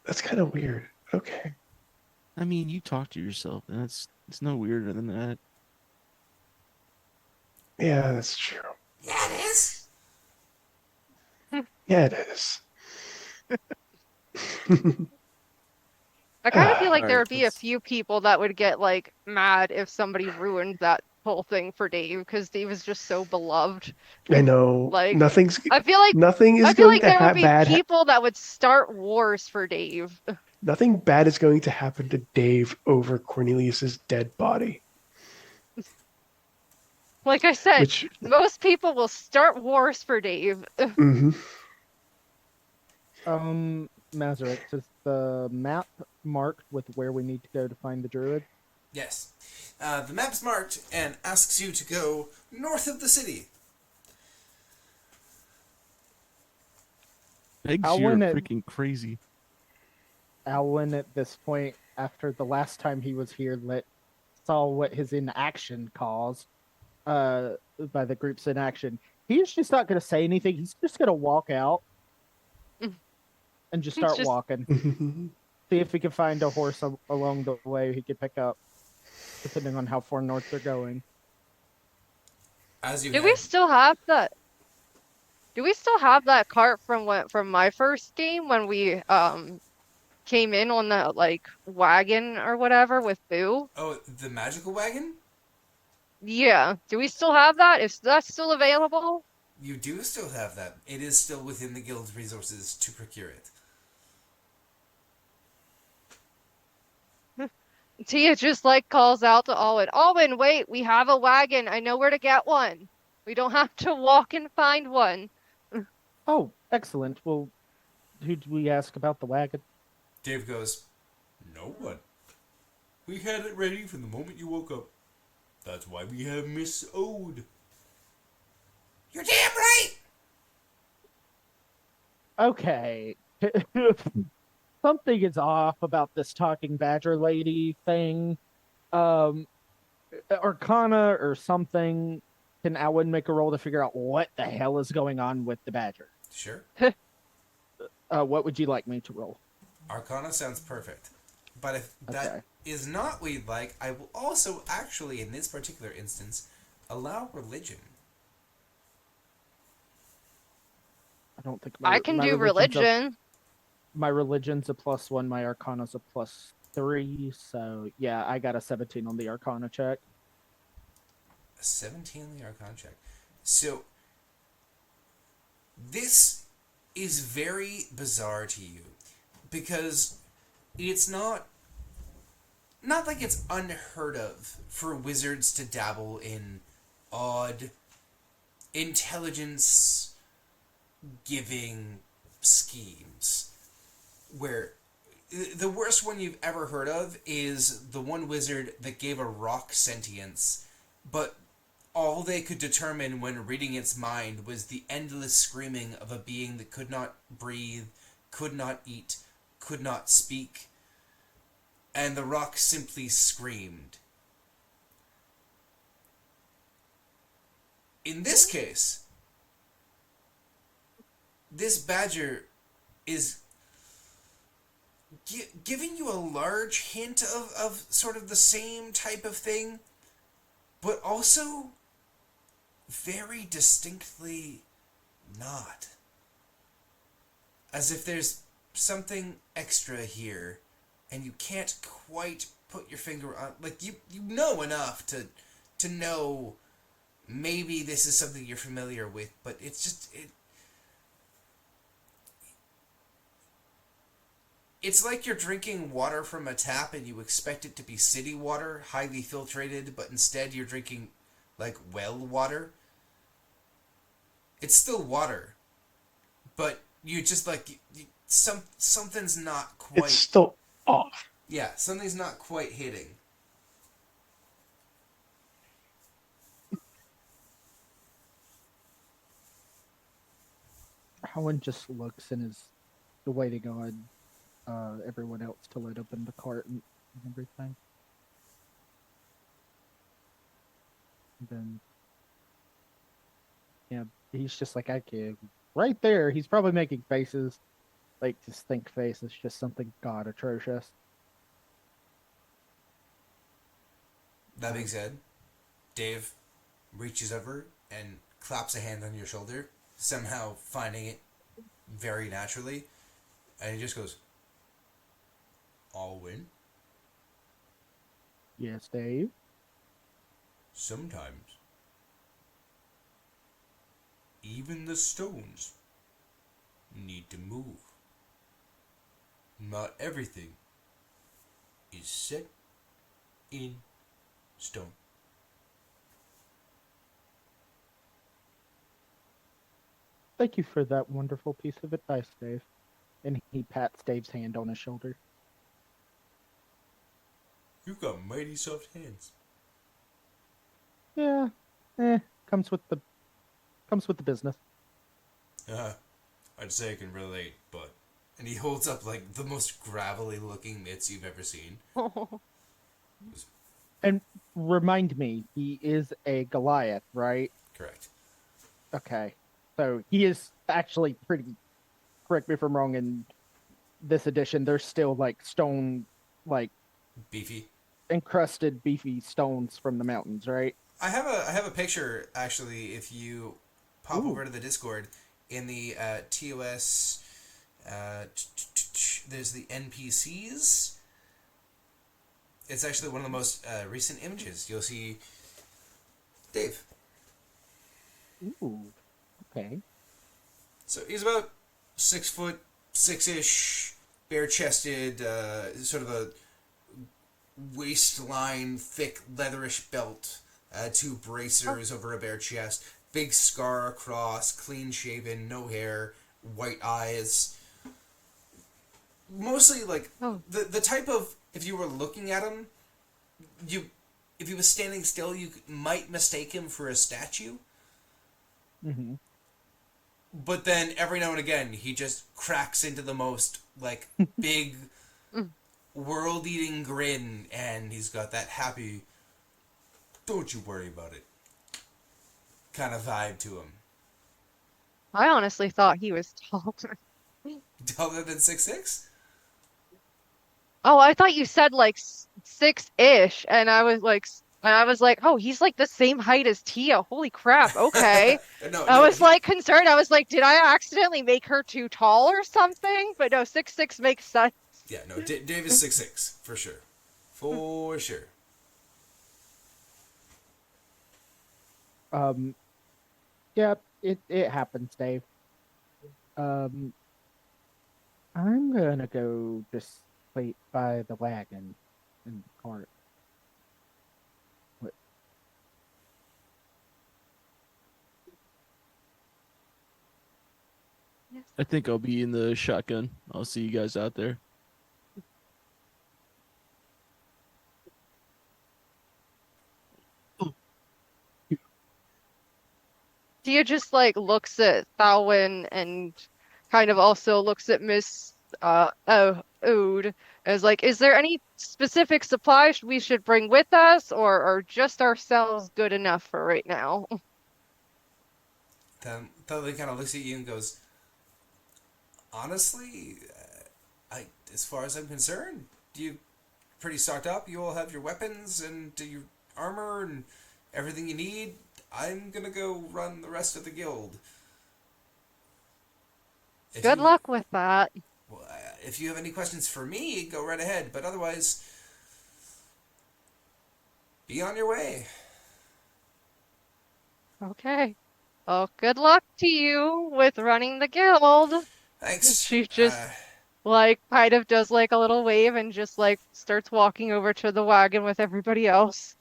that's kind of weird. Okay. I mean, you talk to yourself, and it's no weirder than that. Yeah, that's true. Yeah, it is. Yeah, it is. I kind of feel like there Alright, would be a few people that would get like mad if somebody ruined that whole thing for Dave because Dave is just so beloved. I know Like, nothing's I feel like nothing is I feel going like to there would be bad. people that would start wars for Dave. Nothing bad is going to happen to Dave over Cornelius's dead body. Like I said, Which, most people will start wars for Dave. mhm. Mazarek, is the map marked with where we need to go to find the druid? Yes. The map's marked and asks you to go north of the city. Pegs, I'll you're win it. freaking crazy. Alwyn, at this point, after the last time he was here, saw what his inaction caused by the group's inaction. He's just not going to say anything. He's just going to walk out and just He's start just- walking. See if he can find a horse along the way he could pick up, depending on how far north they're going. As you Do head, we still have that? Do we still have that cart from my first game when we came in on the like wagon or whatever with Boo? oh, the magical wagon? Yeah. Do we still have that? Is that still available? You do still have that. It is still within the guild's resources to procure it. Tia just like calls out to Alwyn. Alwyn, wait, we have a wagon. I know where to get one. We don't have to walk and find one. Oh, excellent. Well, who did we ask about the wagon? Dave goes, no one. We had it ready from the moment you woke up. That's why we have Miss Ode. You're damn right! Okay. Something is off about this talking badger lady thing. Arcana or something. Can Alwyn make a roll to figure out what the hell is going on with the badger? Sure. What would you like me to roll? Arcana sounds perfect. But if Okay. that is not what you'd like, I will also actually, in this particular instance, allow religion. I don't think I can do religion's religion. My religion's a +1, my Arcana's a +3, so yeah, I got a 17 on the Arcana check. A 17 on the Arcana check. So, this is very bizarre to you. Because it's not like it's unheard of for wizards to dabble in odd intelligence giving schemes where the worst one you've ever heard of is the one wizard that gave a rock sentience, but all they could determine when reading its mind was the endless screaming of a being that could not breathe, could not eat, could not speak, and the rock simply screamed. In this case, this badger is giving you a large hint of sort of the same type of thing, but also very distinctly not. As if there's something extra here, and you can't quite put your finger on. Like you know enough to know maybe this is something you're familiar with, but it's just it's like you're drinking water from a tap and you expect it to be city water, highly filtrated, but instead you're drinking like well water. It's still water, but you just like something's not quite. It's still off. Yeah, something's not quite hitting. Alwyn just looks and is waiting on everyone else to load open the cart and everything. And then, yeah, he's just like, I can. Right there, he's probably making faces. Like, his think face is just something god atrocious. That being said, Dave reaches over and claps a hand on your shoulder, somehow finding it very naturally, and he just goes, Alwyn, Yes, Dave. sometimes even the stones need to move. Not everything is set in stone. Thank you for that wonderful piece of advice, Dave. And he pats Dave's hand on his shoulder. You've got mighty soft hands. Yeah, comes with the business. I'd say I can relate, but... And he holds up, like, the most gravelly-looking mitts you've ever seen. And remind me, he is a Goliath, right? Correct. Okay. So he is actually pretty, correct me if I'm wrong, in this edition, there's still like stone, like Beefy. encrusted beefy stones from the mountains, right? I have a picture, actually, if you pop Ooh. over to the Discord. In the TOS, there's the NPCs. It's actually one of the most recent images. You'll see Dave. Ooh. Okay. So he's about 6 foot, 6-ish, bare-chested, sort of a waistline, thick, leatherish belt, 2 bracers over a bare chest, big scar across, clean-shaven, no hair, white eyes. Mostly, like, the type of, if you were looking at him, if he was standing still, you might mistake him for a statue. Mm-hmm. But then every now and again, he just cracks into the most, like, big, world-eating grin, and he's got that happy, don't you worry about it kind of vibe to him. I honestly thought he was taller. Taller than 6'6"? Oh, I thought you said like 6-ish, and I was like, oh, he's like the same height as Tia. Holy crap. Okay. No, I was like concerned. I was like, did I accidentally make her too tall or something? But no, 6'6" makes sense. Yeah, no, Dave is 6'6", for sure. For sure. Yeah, it happens, Dave. I'm gonna go just wait by the wagon in the cart. What? I think I'll be in the shotgun. I'll see you guys out there. Tia just like looks at Thalwyn and kind of also looks at Miss Ode as like, is there any specific supplies we should bring with us, or are just ourselves good enough for right now? Totally kind of looks at you and goes, honestly, as far as I'm concerned, you pretty stocked up. You all have your weapons and your armor and everything you need. I'm gonna go run the rest of the guild. Good luck with that. Well, if you have any questions for me, go right ahead. But otherwise, be on your way. Okay. Well, good luck to you with running the guild. Thanks. She just like kind of does like a little wave and just like starts walking over to the wagon with everybody else.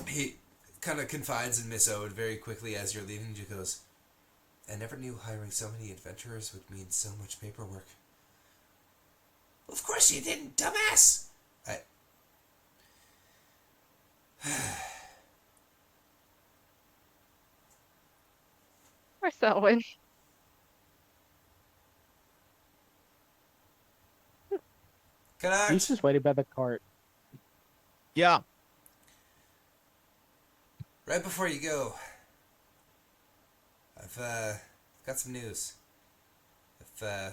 He kind of confides in Miss Ode very quickly as you're leaving. She goes, I never knew hiring so many adventurers would mean so much paperwork. Of course you didn't, dumbass! Or Selwyn. He's just waiting by the cart. Yeah. Right before you go, I've got some news.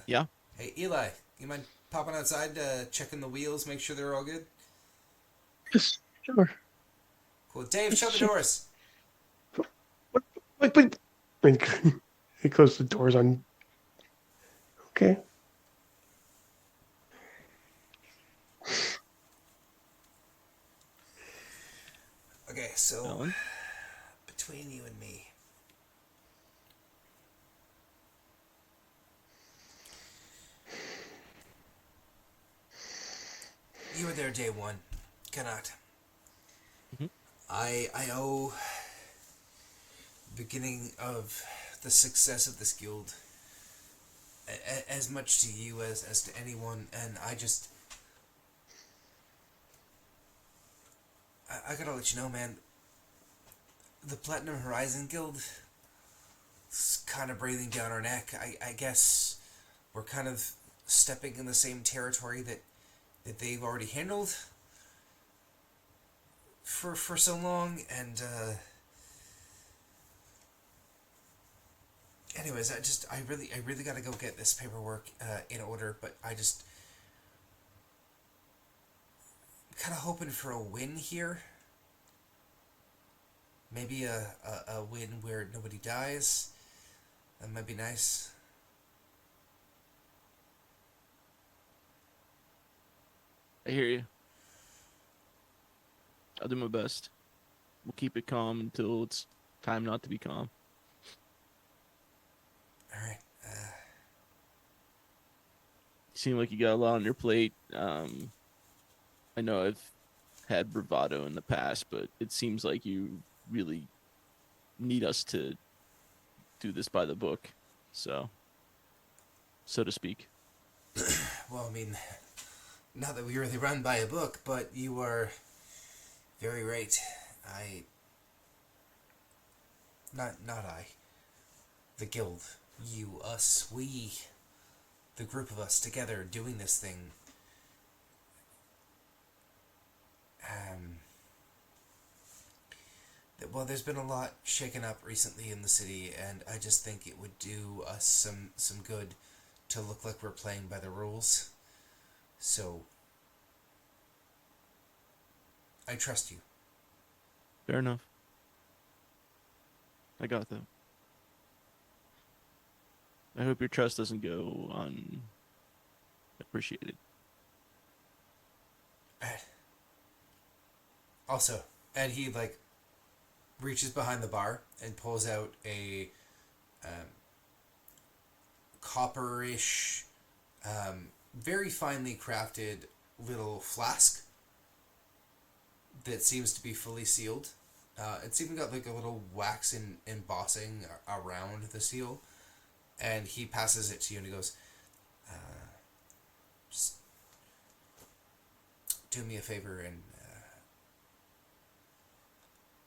Yeah. Hey, Eli, you mind popping outside, checking the wheels, make sure they're all good? Yes, sure. Cool. Dave, shut the doors. Wait. He closed the doors on. Okay. Okay, so Alan? between you and me, you were there day one, Kanat. Mhm. I owe beginning of the success of this guild as much to you as to anyone, and I gotta let you know, man, the Platinum Horizon Guild is kind of breathing down our neck. I guess we're kind of stepping in the same territory that they've already handled for so long, and anyways, I really gotta go get this paperwork in order, but I just kind of hoping for a win here. Maybe a win where nobody dies. That might be nice. I hear you. I'll do my best. We'll keep it calm until it's time not to be calm. Alright. You seem like you got a lot on your plate. I know I've had bravado in the past, but it seems like you really need us to do this by the book, so to speak. Well, I mean, not that we really run by a book, but you are very right. Not I. The guild. You, us, we. The group of us together doing this thing. Well, there's been a lot shaken up recently in the city, and I just think it would do us some good to look like we're playing by the rules. So, I trust you. Fair enough. I got that. I hope your trust doesn't go unappreciated. Also, and he reaches behind the bar and pulls out a copperish, very finely crafted little flask that seems to be fully sealed. It's even got a little wax embossing around the seal, and he passes it to you and he goes, just do me a favor and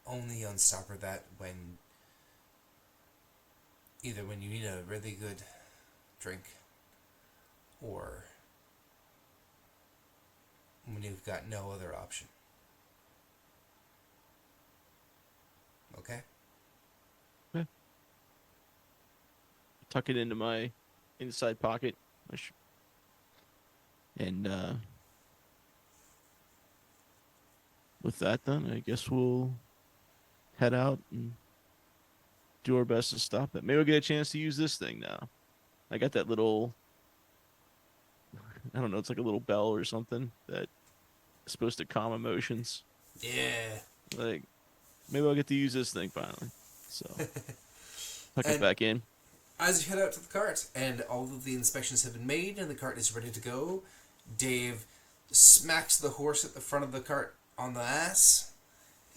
only unstopper that either when you need a really good drink or when you've got no other option. Okay? Tuck it into my inside pocket. And with that then, I guess we'll head out and do our best to stop it. Maybe we'll get a chance to use this thing now. I got that little, I don't know, it's like a little bell or something that is supposed to calm emotions. Yeah. Maybe I'll get to use this thing finally. So, tuck it back in. As you head out to the cart, and all of the inspections have been made, and the cart is ready to go, Dave smacks the horse at the front of the cart on the ass,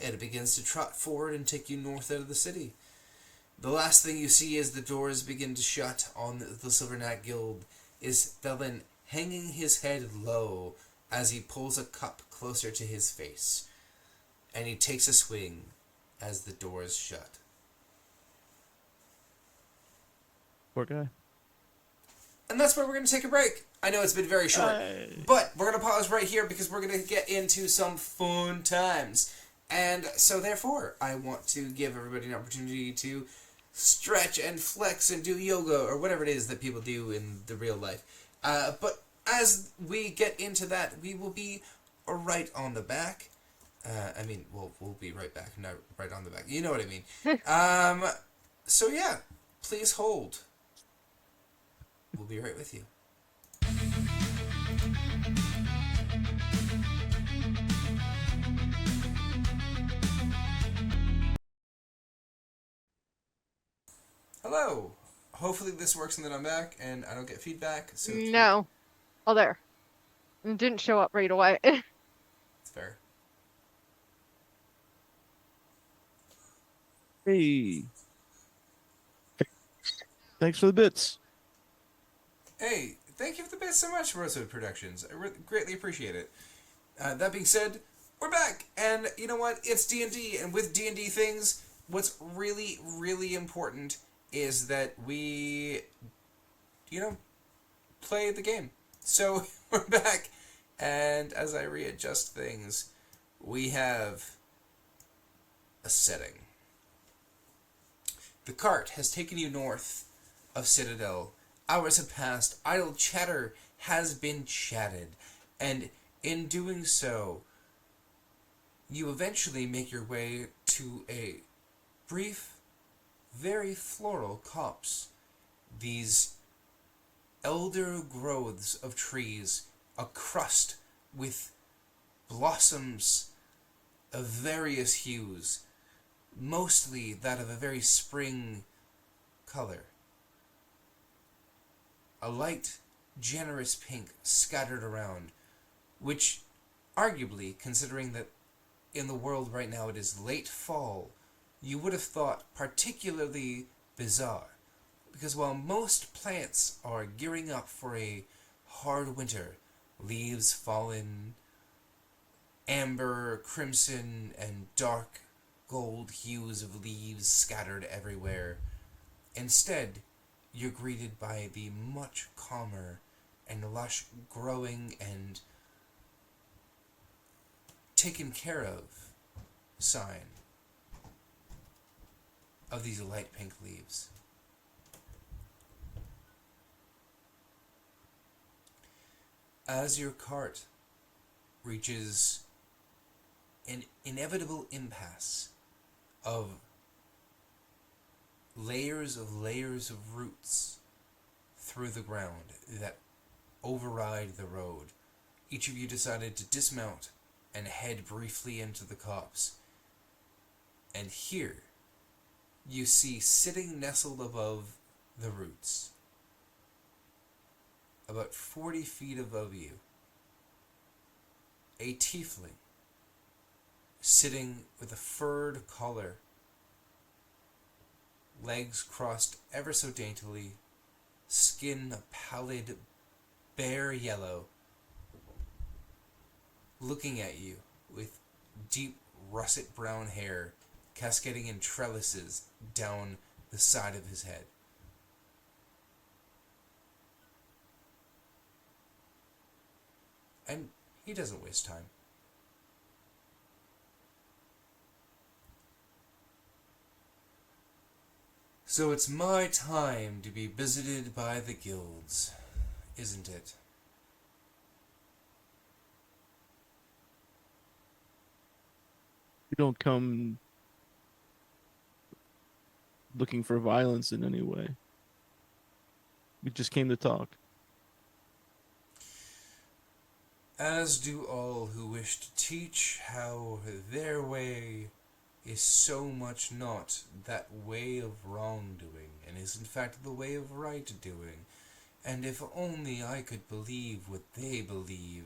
and it begins to trot forward and take you north out of the city. The last thing you see as the doors begin to shut on the Silverknight Guild is Thelen hanging his head low as he pulls a cup closer to his face, and he takes a swing as the doors shut. Poor guy. And that's where we're going to take a break. I know it's been very short, but we're going to pause right here because we're going to get into some fun times. And so therefore, I want to give everybody an opportunity to stretch and flex and do yoga or whatever it is that people do in the real life. But as we get into that, we will be right on the back. We'll be right back, not right on the back. You know what I mean. So yeah, please hold. We'll be right with you. Hello. Hopefully this works and then I'm back and I don't get feedback. So No. Oh, there. It didn't show up right away. it's fair. Hey, thanks for the bits. Hey, thank you for the bits so much, Rosewood Productions. I greatly appreciate it. That being said, we're back, and you know what? It's D&D, and with D&D things, what's really, really important is that we, play the game. So we're back, and as I readjust things, we have a setting. The cart has taken you north of Citadel. Hours have passed. Idle chatter has been chatted. And in doing so, you eventually make your way to a brief, very floral copse. These elder growths of trees, a crust with blossoms of various hues, mostly that of a very spring color. A light, generous pink scattered around, which, arguably, considering that in the world right now it is late fall, you would have thought particularly bizarre. Because while most plants are gearing up for a hard winter, leaves fallen, amber, crimson, and dark gold hues of leaves scattered everywhere, instead, you're greeted by the much calmer and lush growing and taken care of sign of these light pink leaves. As your cart reaches an inevitable impasse of layers of roots through the ground that override the road, each of you decided to dismount and head briefly into the copse. And here, you see sitting nestled above the roots, about 40 feet above you, a tiefling sitting with a furred collar, legs crossed ever so daintily, skin a pallid, bare yellow, looking at you with deep russet brown hair cascading in trellises down the side of his head. And he doesn't waste time. So it's my time to be visited by the guilds, isn't it? You don't come looking for violence in any way. We just came to talk. As do all who wish to teach how their way is so much not that way of wrongdoing, and is in fact the way of right doing. And if only I could believe what they believe,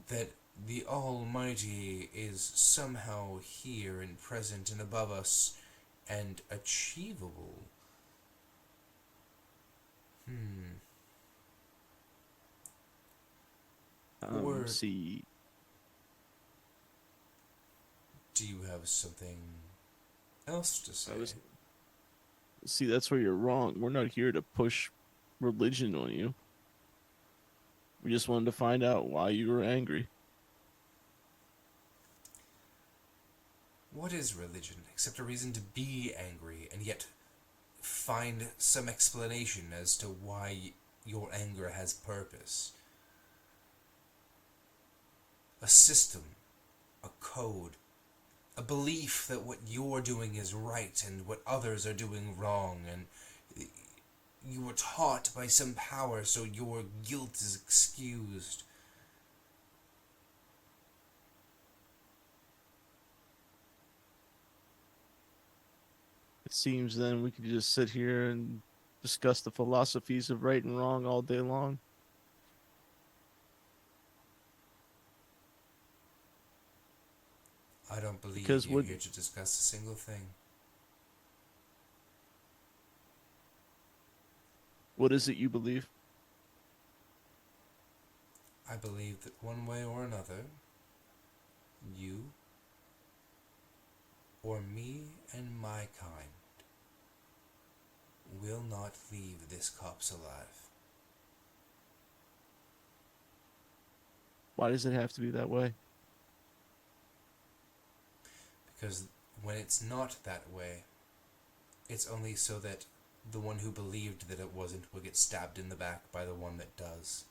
that the Almighty is somehow here and present and above us and achievable. Or See, do you have something else to say? see, that's where you're wrong. We're not here to push religion on you. We just wanted to find out why you were angry. What is religion except a reason to be angry and yet find some explanation as to why your anger has purpose? A system, a code, a belief that what you're doing is right and what others are doing wrong, and you were taught by some power so your guilt is excused. It seems then we could just sit here and discuss the philosophies of right and wrong all day long. I don't believe Because you're would- here to discuss a single thing. What is it you believe? I believe that one way or another, you, or me and my kind, will not leave this corpse alive. Why does it have to be that way? Because when it's not that way, it's only so that the one who believed that it wasn't will get stabbed in the back by the one that does.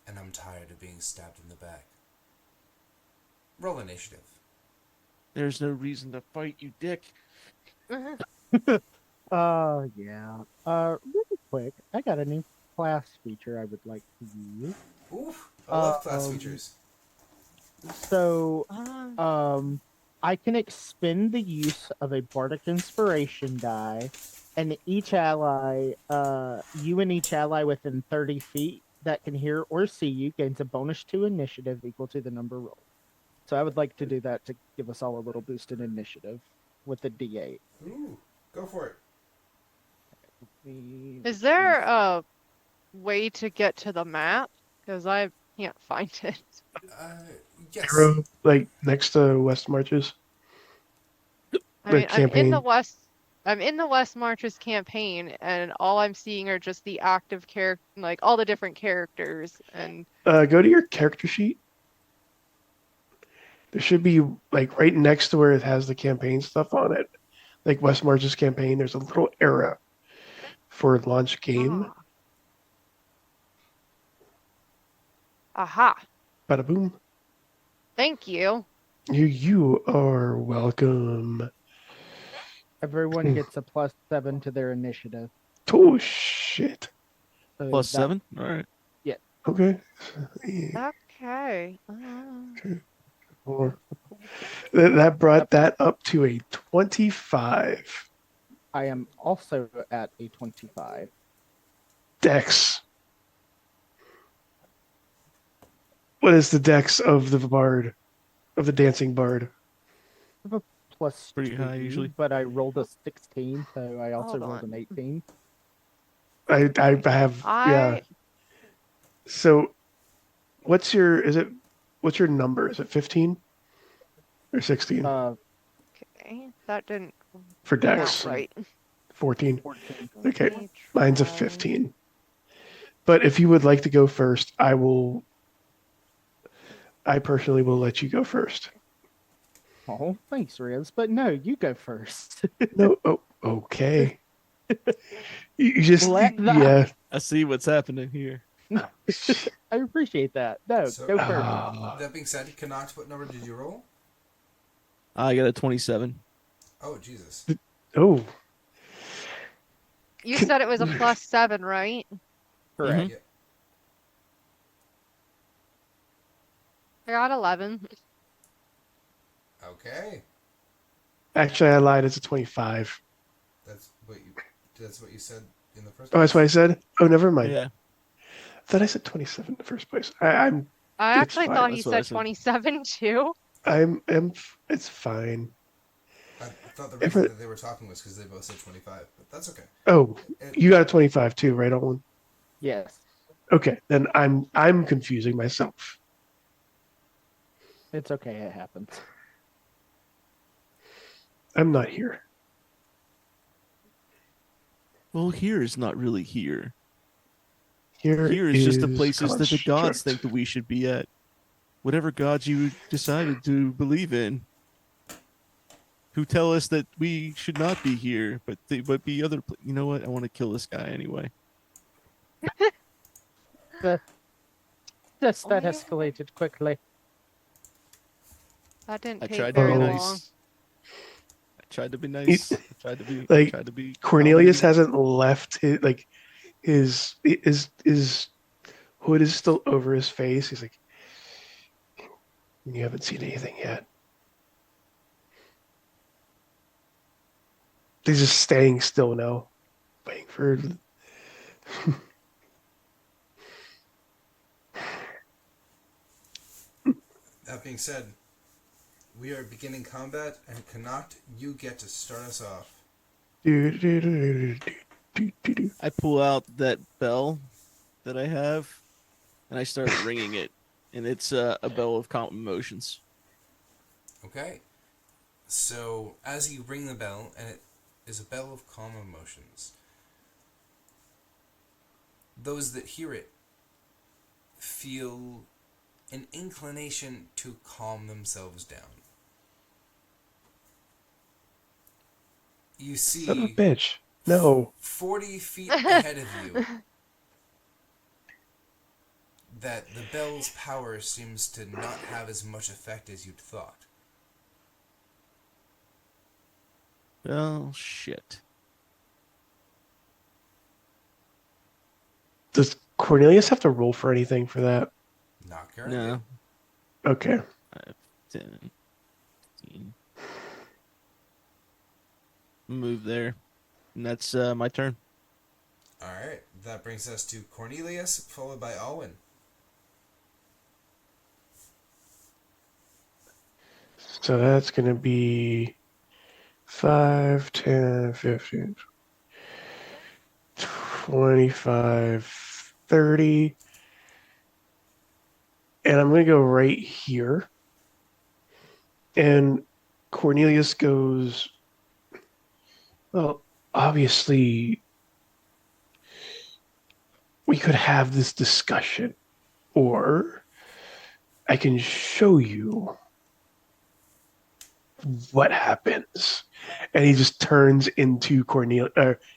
And I'm tired of being stabbed in the back. Roll initiative. There's no reason to fight, you dick. Yeah. Really quick, I got a new class feature I would like to use. Ooh, I love class Um, features. So, I can expend the use of a bardic inspiration die, and each ally, you and each ally within 30 feet that can hear or see you gains a bonus to initiative equal to the number rolled. So I would like to do that to give us all a little boost in initiative with the D8. Ooh, go for it. Is there a way to get to the map? Because I can't find it. Yes. Arrow, like next to West Marches. I The mean, I'm in the campaign. West. I'm in the West Marches campaign, and all I'm seeing are just the active character, like all the different characters, and Go to your character sheet. There should be like right next to where it has the campaign stuff on it, like West Marches campaign. There's a little arrow for launch game. Ah. Aha! Bada boom. Thank you. You are welcome. Everyone gets a +7 to their initiative. Oh shit. So Plus that- 7? All right. Okay. Okay. Or- That brought that up to a 25. I am also at a 25. Dex. What is the dex of the bard, of the dancing bard? Plus Pretty high 2, usually. but I rolled a 16, so I also Hold rolled on. an 18. I have yeah. So, what's your number? Is it 15 or 16 Okay, that didn't for work dex? right. 14. 14. Okay, Let me mine's a try. 15. But if you would like to go first, I personally will let you go first. Oh, thanks, Riz. But no, you go first. No, oh, okay. You just Let that- yeah. I see what's happening here. I appreciate that. No, So- go first. Ah, That being said, Connacht, what number did you roll? I got a 27. Oh, Jesus. oh, You said it was a +7, right? Correct. Yeah. I got 11. Okay. actually, I lied. It's a 25. That's what you said in the first Oh, that's what I place? said. Oh, never mind. Yeah. I thought I said 27 in the first place. I'm I It's actually fine, thought he that's what I said said. 27 too. it's fine. I thought the If reason it- that they were talking was because they both said 25, but that's okay. Oh, And- you got a 25 too, right, Olin? Yes. Okay, then I'm confusing myself. It's okay. It happens. I'm not here. Well, here is not really here. Here Here is just the places that the gods construct. think that we should be at. Whatever gods you decided to believe in. Who tell us that we should not be here, but they but be other. You know what? I want to kill this guy anyway. That Oh my God. escalated quickly. That didn't I take tried to very be Oh. long. nice. I tried to be nice. I tried to be Like, tried to be Cornelius accommodating. hasn't left his hood is still over his face. He's like, you haven't seen anything yet. they're just staying still now, waiting for. That being said, we are beginning combat, and Connacht, you get to start us off. I pull out that bell that I have, and I start ringing it, and it's a bell of calm emotions. Okay. So, as you ring the bell, and it is a bell of calm emotions, those that hear it feel an inclination to calm themselves down. You Son of a see bitch. No. 40 feet ahead of you that the bell's power seems to not have as much effect as you'd thought. Well, shit. Does Cornelius have to roll for anything for that? Not currently. No. Okay. 5, 10, 15. Move there. And that's my turn. Alright, that brings us to Cornelius, followed by Alwyn. So that's going to be 5, 10, 15, 25, 30. And I'm going to go right here. And Cornelius goes, well, obviously, we could have this discussion, or I can show you what happens. And he just turns into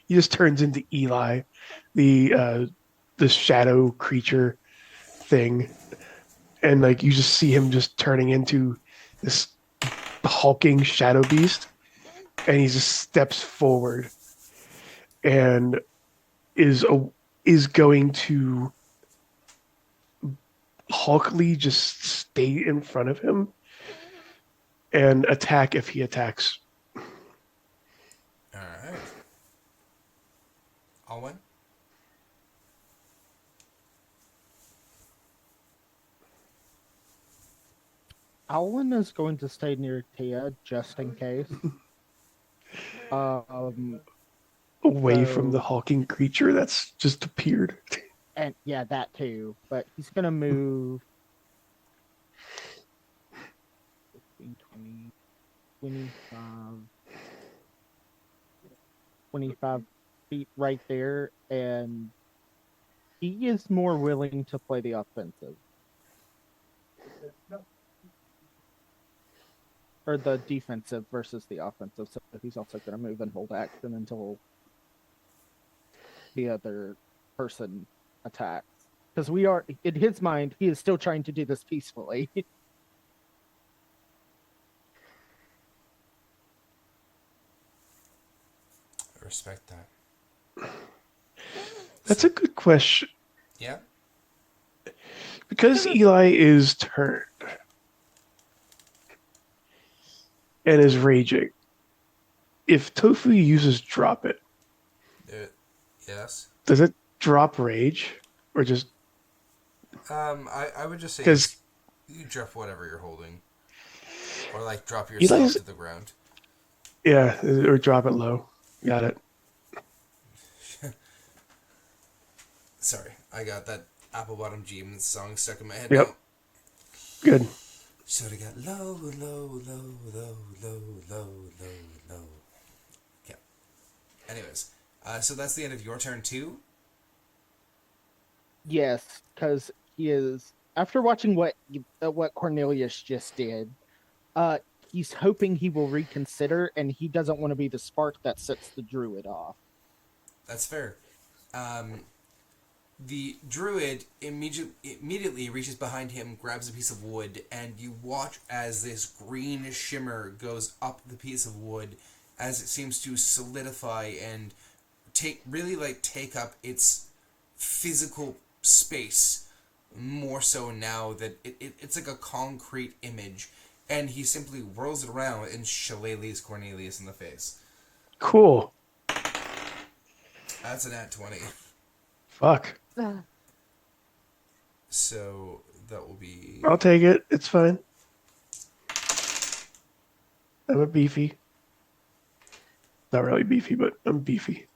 he just turns into Eli, the shadow creature thing. And like you just see him just turning into this hulking shadow beast, and he just steps forward and is going to hulkly just stay in front of him and attack if he attacks. Alright. Alwyn? Alwyn is going to stay near Tia just in case. Away from So- the hulking creature that's just appeared. And yeah, that too. But he's gonna move 15, 20, 25, 25 feet right there, and he is more willing to play the offensive. Or the defensive versus the offensive. So he's also gonna move and hold action until the other person attacks. Because we are, in his mind, he is still trying to do this peacefully. I respect that. That's a good question. Yeah? Because Eli is turned and is raging, if Tofu uses drop it, Yes? does it drop rage? Or just I would just say 'Cause- you drop whatever you're holding. Or like drop your Eli's- stuff to the ground. yeah, or drop it low. Got it. Sorry, I got that Apple Bottom Jeans song stuck in my head Yep. now. Good. Should have got low, low, low, low, low, low, low, low. Yeah. Anyways, so that's the end of your turn too. Yes, because he is, after watching what Cornelius just did, he's hoping he will reconsider, and he doesn't want to be the spark that sets the druid off. That's fair. The druid immediately reaches behind him, grabs a piece of wood, and you watch as this green shimmer goes up the piece of wood as it seems to solidify and take up its physical space more so now that it's like a concrete image, and he simply whirls it around and shillelaghs Cornelius in the face. Cool. That's an at 20. Fuck. So that will be. I'll take it. It's fine. I'm a beefy. Not really beefy, but I'm beefy.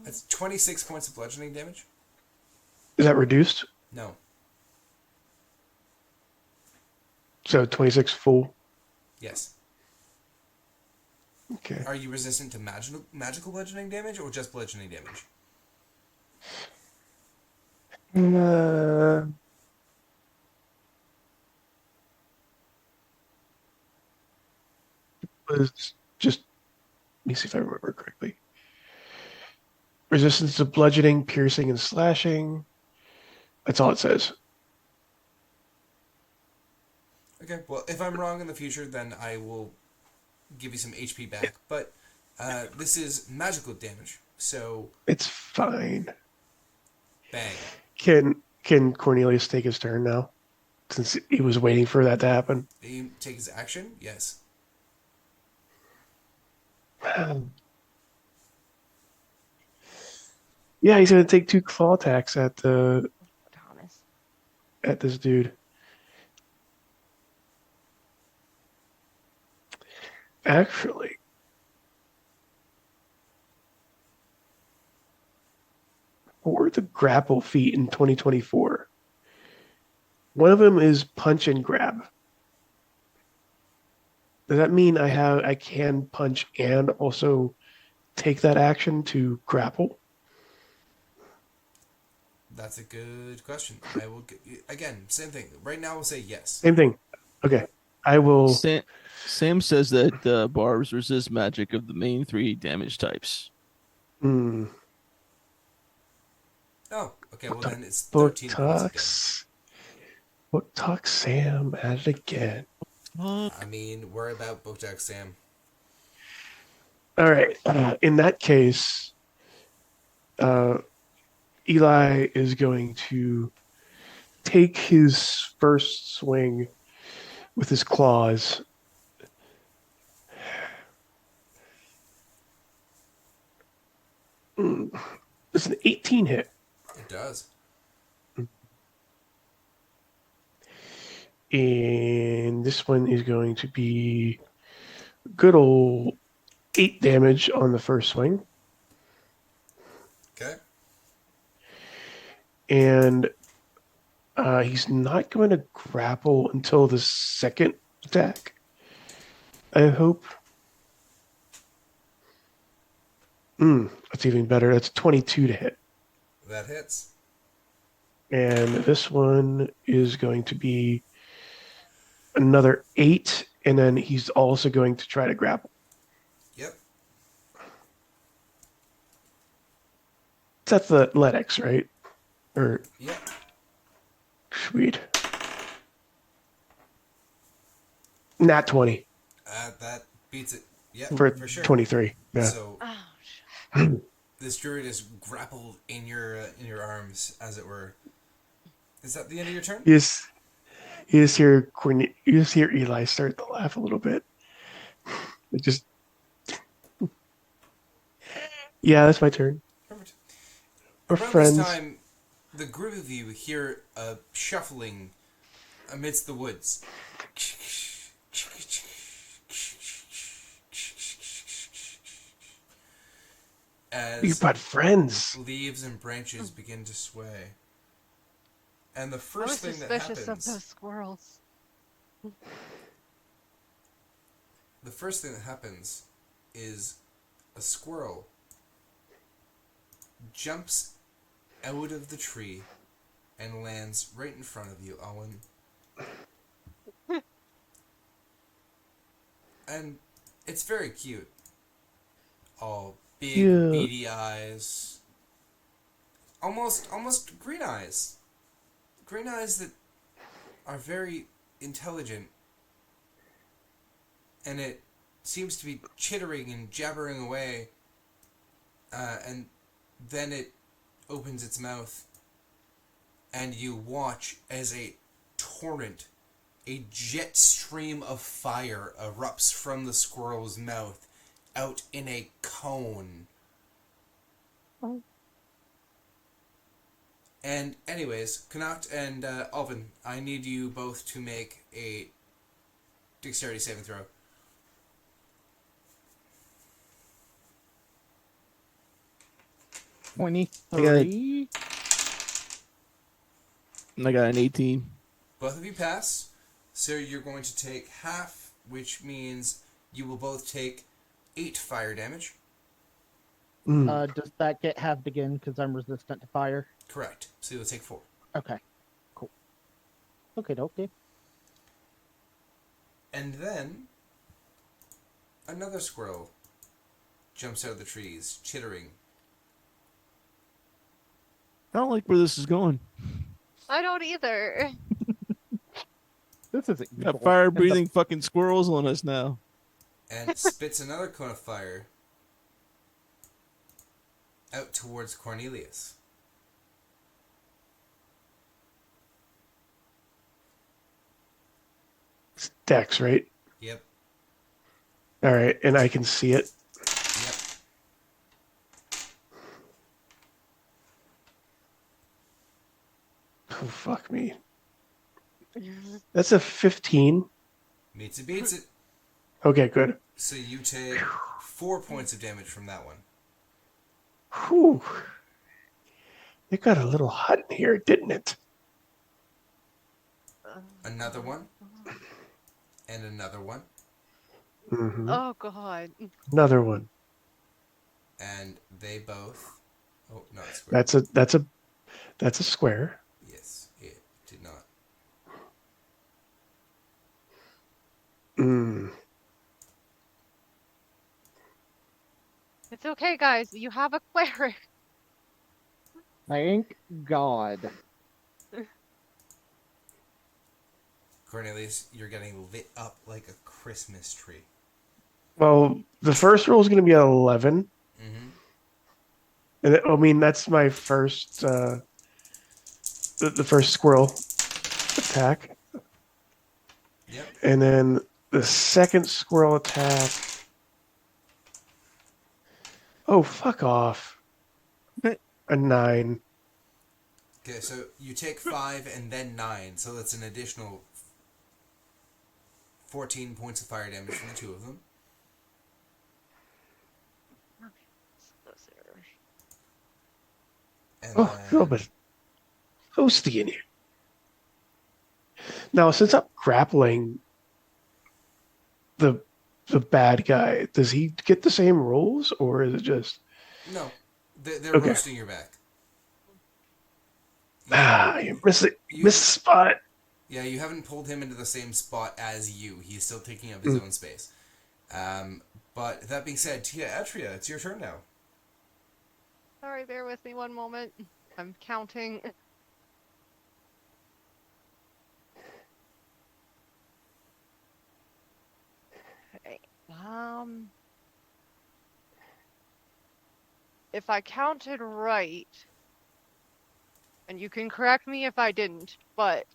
That's 26 points of bludgeoning damage? Is that reduced? No. So 26 full. Yes. Okay. Are you resistant to magical bludgeoning damage or just bludgeoning damage? Uh, was just let me see if I remember correctly. Resistance to bludgeoning, piercing, and slashing. That's all it says. Okay, well, if I'm wrong in the future, then I will give you some HP back. But this is magical damage, so It's fine. bang. Can Cornelius take his turn now? Since he was waiting for that to happen. Did he take his action? Yes. Yeah, he's gonna take 2 claw attacks at Thomas. this dude. Actually, for the grapple feat in 2024, one of them is punch and grab. Does that mean I can punch and also take that action to grapple? That's a good question. I will again, same thing. Right now we'll say yes. Same thing. Okay. I will. Sam says that barbs resist magic of the main 3 damage types. Hmm. Oh, okay, well then it's 13 Book points of damage. talks. Book talks Sam at it again. I mean, worry about Bojack Sam. All right. In that case, Eli is going to take his first swing with his claws. It's an 18 hit. It does. And this one is going to be good old 8 damage on the first swing. Okay. And he's not going to grapple until the second attack, I hope. That's even better. That's 22 to hit. That hits. And this one is going to be another 8, and then he's also going to try to grapple. Yep. That's the Lennox, right? Or Yep. sweet. Nat 20 That beats it. Yep, for sure. 23. Yeah. So Oh, this druid is grappled in your arms, as it were. Is that the end of your turn? You just hear Eli start to laugh a little bit. It just yeah, that's my turn. Perfect. We're Around friends. this time, the group of you hear a shuffling amidst the woods. As You've got friends. leaves and branches begin to sway. And the I'm first thing that suspicious of happens, those squirrels. the first thing that happens is a squirrel jumps out of the tree and lands right in front of you, Owen. And it's very cute. All big, Yeah. beady eyes. Almost green eyes. Green eyes that are very intelligent. And it seems to be chittering and jabbering away, and then it opens its mouth, and you watch as a torrent, a jet stream of fire erupts from the squirrel's mouth out in a cone. Oh. And anyways, Connacht and Alvin, I need you both to make a dexterity saving throw. 23. I got an 18. Both of you pass, so you're going to take half, which means you will both take 8 fire damage. Does that get halved again because I'm resistant to fire? Correct. So you'll take 4. Okay, cool. Okay. And then another squirrel jumps out of the trees, chittering. I don't like where this is going. I don't either. This isn't evil. Got fire breathing fucking squirrels on us now. And spits another cone of fire out towards Cornelius. It's Dex, right? Yep. All right, and I can see it. Yep. Oh, fuck me. That's a 15. Meets it, beats it. Okay, good. So you take 4 points of damage from that one. Whew. It got a little hot in here, didn't it? Another one. And another one. Hmm. Oh god. Another one. And they both... Oh, not square. That's a square. Yes, it did not. Mm. It's okay, guys. You have a cleric. Thank God. Cornelius, you're getting lit up like a Christmas tree. Well, the first roll is going to be an 11. Mm-hmm. And I mean, that's my first, the first squirrel attack. Yep. And then the second squirrel attack. Oh, fuck off. A 9. Okay, so you take 5 and then 9, so that's an additional 14 points of fire damage from the two of them. And Oh, then, a little bit toasty in here. Now, since I'm grappling the bad guy, does he get the same rolls, or is it just no, they're Okay. roasting your back. you miss it, You- miss the spot? Yeah, you haven't pulled him into the same spot as you. He's still taking up his own space. But that being said, Tia Atria, it's your turn now. Sorry, bear with me one moment. I'm counting. Okay. If I counted right, and you can correct me if I didn't, but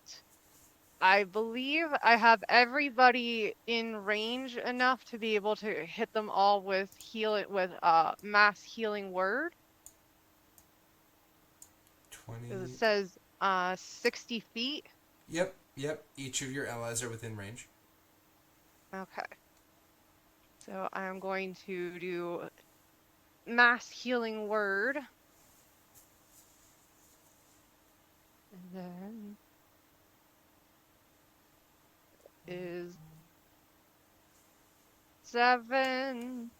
I believe I have everybody in range enough to be able to hit them all with mass healing word. 'Cause 20. it says 60 feet. Yep. Each of your allies are within range. Okay. So I'm going to do mass healing word. And then is 7.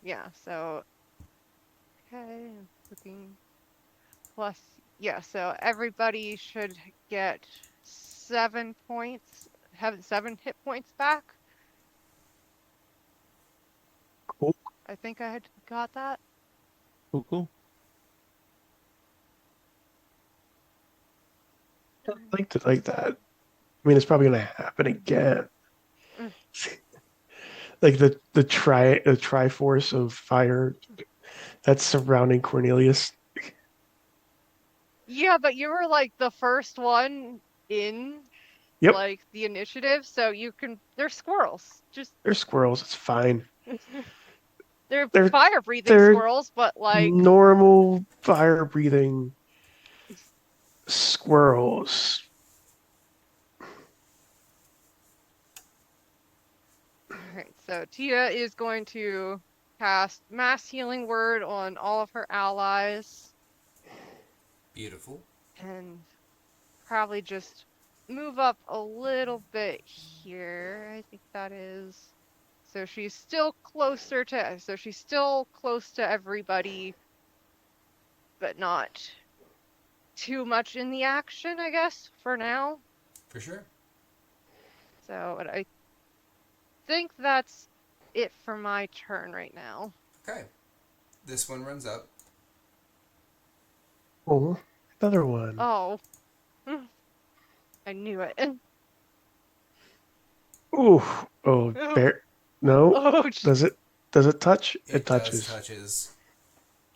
Yeah, so okay, I'm looking plus so everybody should get 7 points, have 7 hit points back. Cool. I think I had got that. Cool. I liked it like that. I mean, it's probably going to happen again. Mm. like the triforce of fire that's surrounding Cornelius. Yeah, but you were like the first one in Yep, like the initiative, so you can. They're squirrels. Just they're squirrels. It's fine. they're They're fire breathing they're squirrels, but like. normal fire breathing squirrels. Alright, so Tia is going to cast Mass Healing Word on all of her allies Beautiful. and probably just move up a little bit here. I think that is. So she's still closer to. So she's still close to everybody, but not too much in the action, I guess, for now. For sure. So and I think that's it for my turn right now. Okay. This one runs up. Oh, another one. Oh. I knew it. Ooh, oh, bear. No, Oh, does it? Does it touch? It Does touches. touches.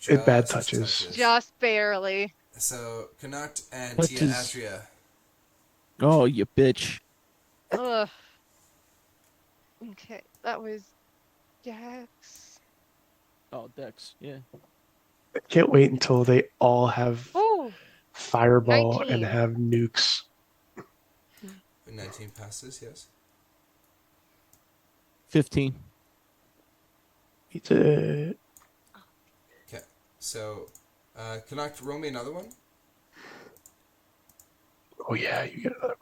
It bad Just touches. just barely. So, Connacht and What Tia is- Atria. Oh, you bitch. Ugh. Okay, that was Dex. Oh, Dex. Yeah. I can't wait until they all have Oh, fireball and 19. have nukes. 19 passes, yes. 15. It's a Okay. So, Connacht, roll me another one oh yeah, you get another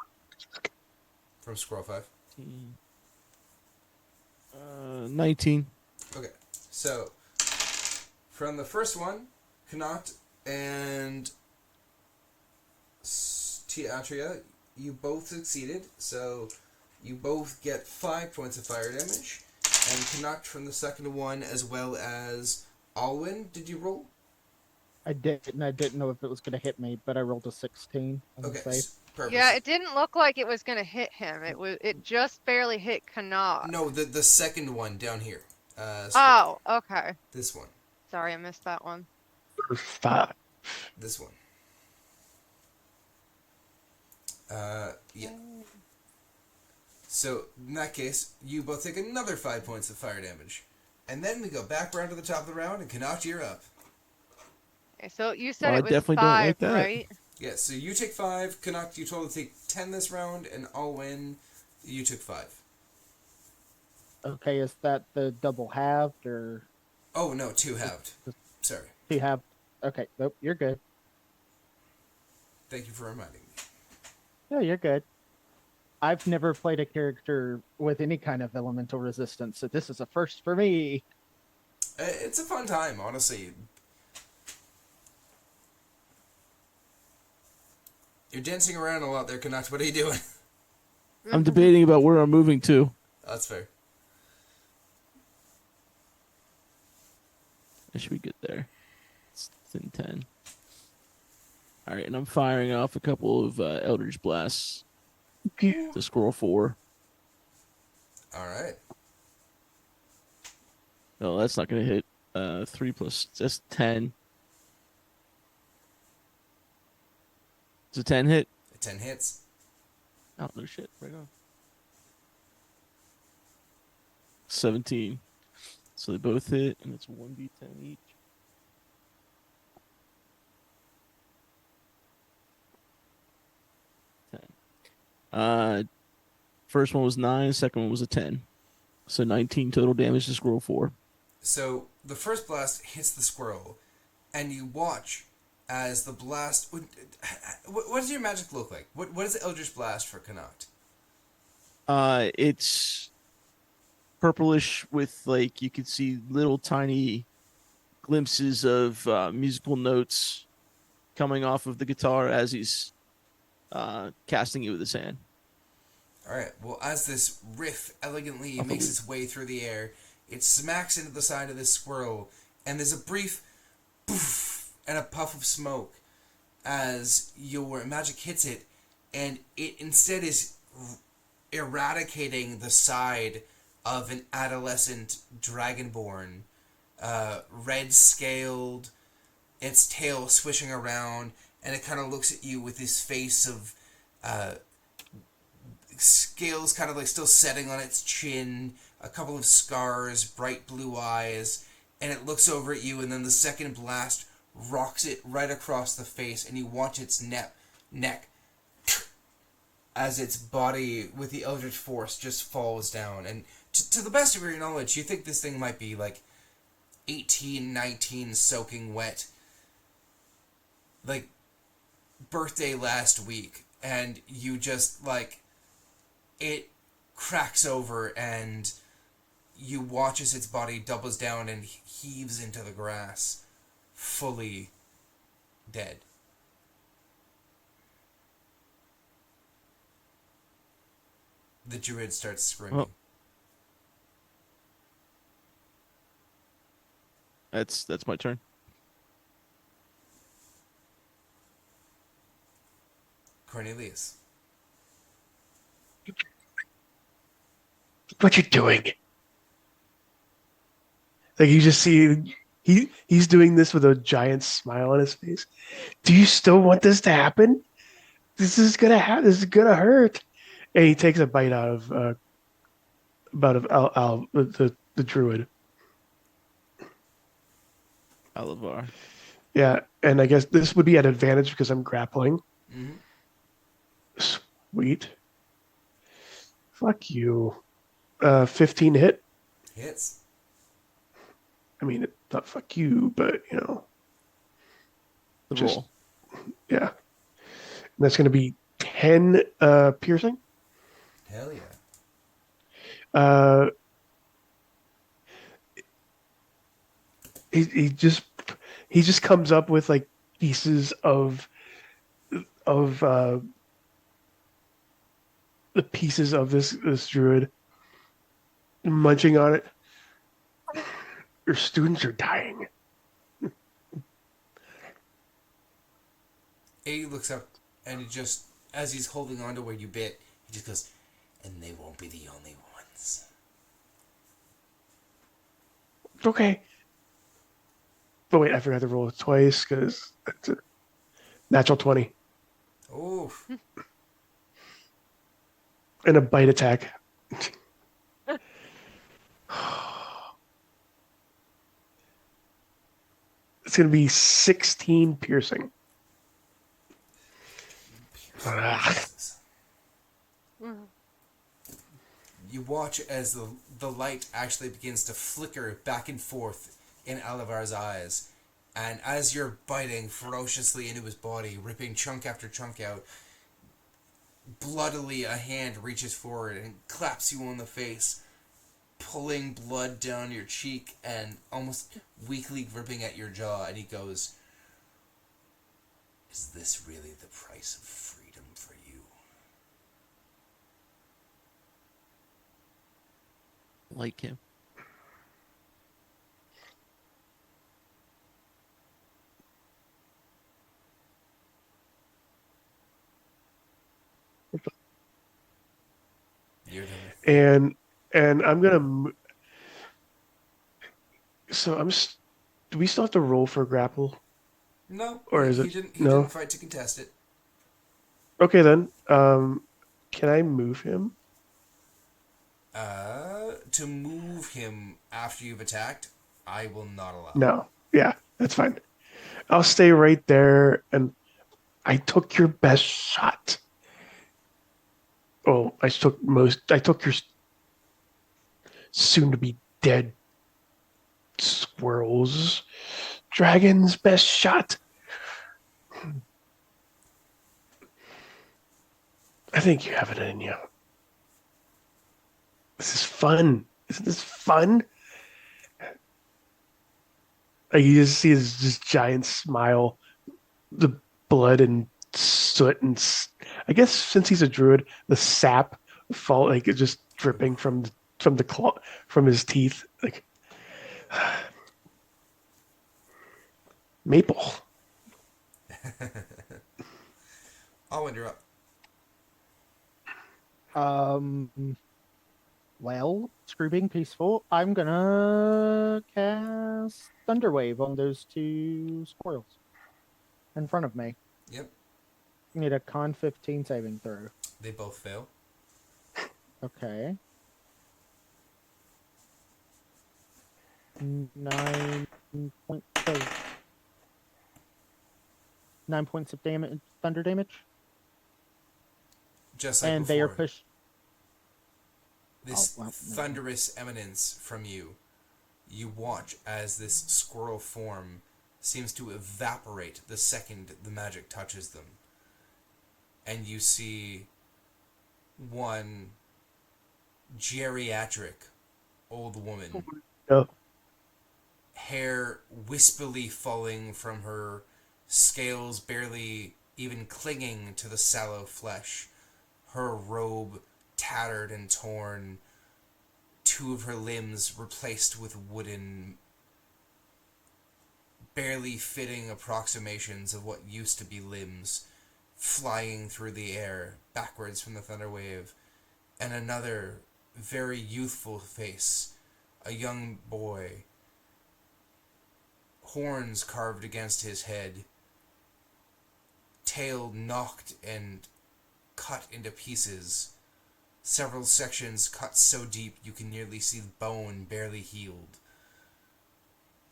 from Scroll 5. 19. Okay. So, from the first one, Connacht and Tia Atria, you both succeeded. So, you both get 5 points of fire damage. And Connacht from the second one, as well as Alwyn, did you roll? I didn't know if it was going to hit me, but I rolled a 16 on the Okay. save. Perfect. Yeah, it didn't look like it was gonna hit him. It just barely hit Kanat. No, the second one down here. Oh, okay. This one. Sorry, I missed that one. 5. This one. Yeah. So, in that case, you both take another 5 points of fire damage. And then we go back around to the top of the round, and Connacht, you're up. Okay, so you said Oh, I it was definitely don't 5, like that. right? Yeah, so you take 5, Connacht, you told to take 10 this round, and Alwyn, you took 5. Okay, is that the double halved or Oh, no, 2 halved. Sorry. two halved? Okay, nope, you're good. Thank you for reminding me. Yeah, you're good. I've never played a character with any kind of elemental resistance, so this is a first for me. It's a fun time, honestly. You're dancing around a lot there, Connacht. What are you doing? I'm debating about where I'm moving to. That's fair. I should be good there. It's in 10. All right, and I'm firing off a couple of Eldritch Blasts to Scroll 4. All right. No, that's not going to hit. 3 plus, that's 10. It's a 10 hit? 10 hits. Oh, no shit. Right on. 17. So they both hit, and it's 1d10 each. First one was 9, second one was a 10. So 19 total damage to Scroll 4. So the first blast hits the squirrel, and you watch as the blast. What does your magic look like? What is the Eldritch Blast for Connacht? It's purplish with, like, you could see little tiny glimpses of musical notes coming off of the guitar as he's casting it with his hand. All right. Well, as this riff elegantly makes its way through the air, it smacks into the side of this squirrel, and there's a brief poof and a puff of smoke as your magic hits it, and it instead is eradicating the side of an adolescent dragonborn, red scaled, its tail swishing around, and it kind of looks at you with this face of scales kind of like still setting on its chin, a couple of scars, bright blue eyes, and it looks over at you, and then the second blast rocks it right across the face, and you watch its neck as its body with the eldritch force just falls down. And to the best of your knowledge, you think this thing might be like 18, 19, soaking wet, like birthday last week, and you just like it cracks over, and you watch as its body doubles down and heaves into the grass, fully dead. The druid starts screaming. Well, that's my turn. Cornelius. What you doing? Like you just see he's doing this with a giant smile on his face. Do you still want this to happen? This is gonna happen. This is gonna hurt. And he takes a bite out of Al, the druid. Alavar. Yeah, and I guess this would be at advantage because I'm grappling. Mm-hmm. Sweet. Fuck you. 15 hit. Hits. I mean, not fuck you, but you know, The Just- roll. yeah. And that's going to be 10 piercing. Hell yeah. Uh, he just comes up with like pieces of the pieces of this druid, munching on it. Your students are dying. A looks up, and he just, as he's holding on to where you bit, he just goes, and they won't be the only ones. Okay. But wait, I forgot to roll it twice because that's a natural 20 Oh, and a bite attack. It's going to be 16 piercing. Jesus. Mm. You watch as the light actually begins to flicker back and forth in Alavar's eyes, and as you're biting ferociously into his body, ripping chunk after chunk out, bloodily a hand reaches forward and claps you on the face, pulling blood down your cheek and almost weakly gripping at your jaw, and he goes, "Is this really the price of freedom for you?" Like him. You're done. And I'm gonna. So do we still have to roll for grapple? No, Or is he it- didn't. no? Didn't fight to contest it. Okay then. Can I move him? To move him after you've attacked, I will not allow. No. Yeah, that's fine. I'll stay right there. And I took your best shot. Oh, I took your soon to be dead squirrels. Dragon's best shot. I think you have it in you. This is fun. Isn't this fun? Like you just see this giant smile, the blood and soot and I guess since he's a druid, the sap fall like it's just dripping from the claw from his teeth. Like Maple. I'll interrupt. Well, screw being peaceful. I'm gonna cast Thunderwave on those two squirrels in front of me. Yep, Need a con 15 saving throw. they both fail. Okay. 9 points of 9 points of damage, thunder damage, Just like and before. they are pushed. This Oh, well, no. thunderous eminence from you. You watch as this squirrel form seems to evaporate the second the magic touches them. And you see one geriatric old woman, No. hair wispily falling from her, scales barely even clinging to the sallow flesh, her robe tattered and torn, two of her limbs replaced with wooden, barely fitting approximations of what used to be limbs, flying through the air backwards from the thunder wave, and another very youthful face, a young boy, horns carved against his head, tail knocked and cut into pieces, several sections cut so deep you can nearly see the bone barely healed,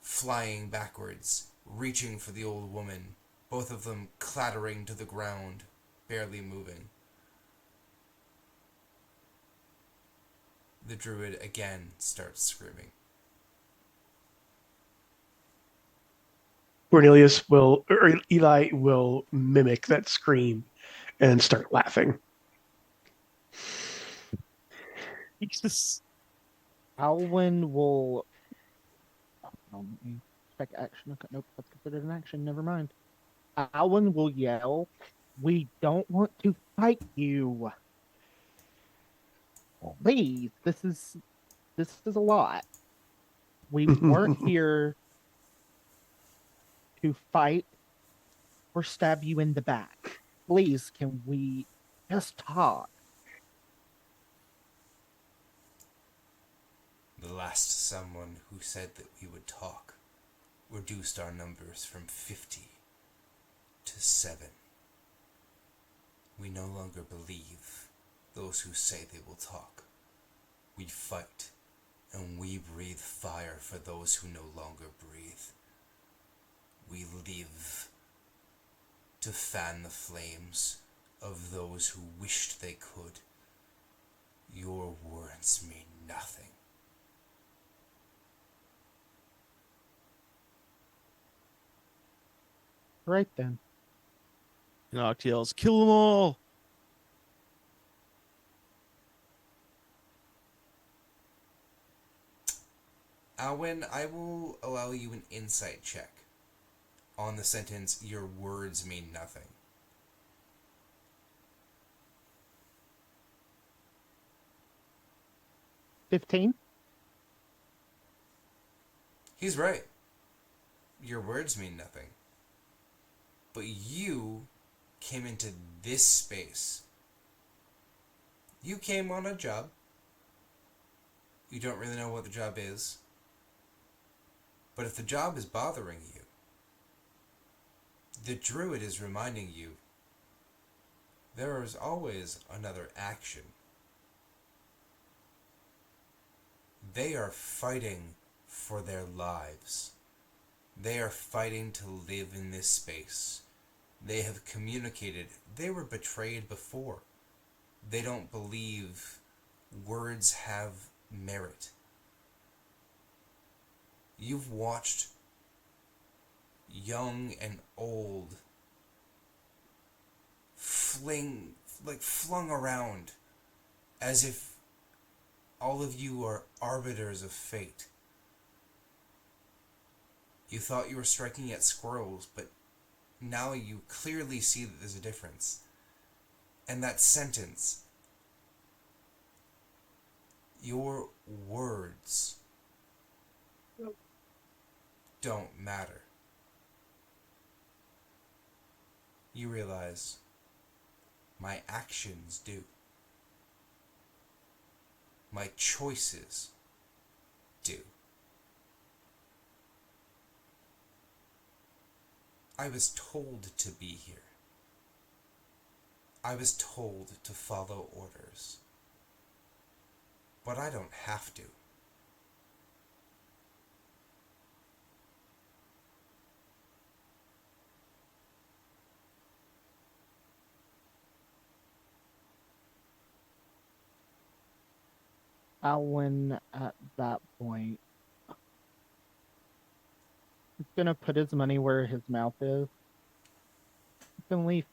flying backwards, reaching for the old woman, both of them clattering to the ground, barely moving. The druid again starts screaming. Cornelius will, or Eli will mimic that scream and start laughing. Jesus. Alwyn will. Oh, let me check action. Okay, nope, that's considered an action. Never mind. Alwyn will yell, "We don't want to fight you. Please, this is a lot. We weren't here to fight or stab you in the back. Please, can we just talk?" The last someone who said that we would talk reduced our numbers from 50 to 7. We no longer believe those who say they will talk. We fight, and we breathe fire for those who no longer breathe. We live to fan the flames of those who wished they could. Your words mean nothing. Right then. Noct yells, "Kill them all!" Alwyn, I will allow you an insight check on the sentence, your words mean nothing. 15. He's right. Your words mean nothing. But you came into this space. You came on a job. You don't really know what the job is. But if the job is bothering you, the druid is reminding you there is always another action. They are fighting for their lives. They are fighting to live in this space. They have communicated. They were betrayed before. They don't believe words have merit. You've watched young and old flung around as if all of you are arbiters of fate. You thought you were striking at squirrels, but now you clearly see that there's a difference. And that sentence, your words don't matter. You realize my actions do. My choices do. I was told to be here. I was told to follow orders. But I don't have to. Alwyn, at that point, is gonna put his money where his mouth is. He's gonna leave.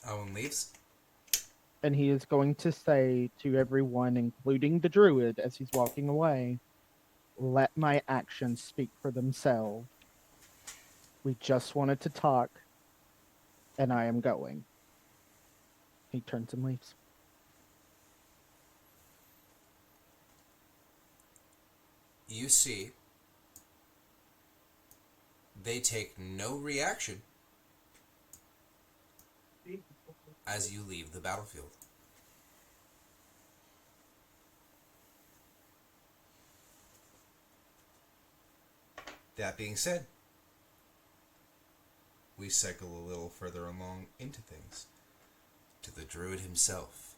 Owen leaves. And he is going to say to everyone, including the druid, as he's walking away, let my actions speak for themselves. We just wanted to talk, and I am going. He turns and leaves. You see, they take no reaction as you leave the battlefield. That being said, we cycle a little further along into things, to the druid himself.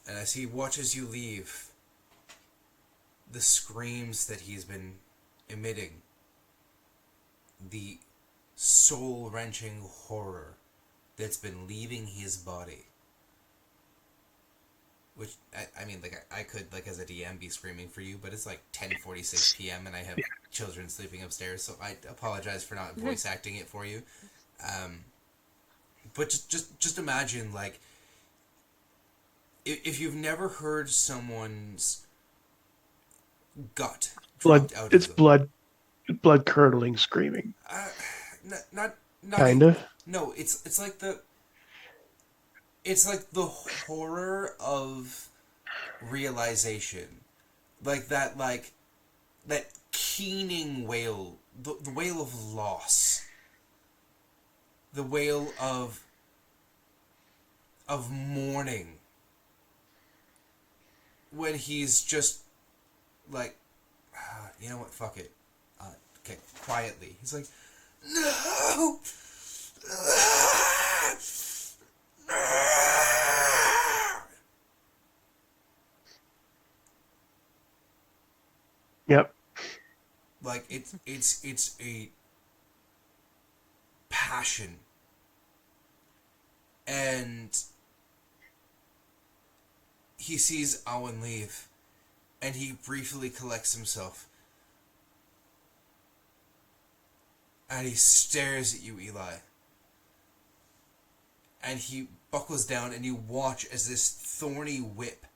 And as he watches you leave, the screams that he's been emitting, the soul-wrenching horror that's been leaving his body, which, I mean, like, I could, like, as a DM be screaming for you, but it's like 10:46 p.m. and I have children sleeping upstairs, so I apologize for not voice acting it for you. But just imagine, like, if you've never heard someone's gut Blood. dropped out It's of them. blood curdling screaming. Not Kinda. No, it's like the horror of realization, like that keening wail, the wail of loss, the wail of mourning, when he's just like, you know what, fuck it, okay, quietly, he's like, no. Yep. Like it's a passion, and he sees Owen leave, and he briefly collects himself, and he stares at you, Eli. And he buckles down, and you watch as this thorny whip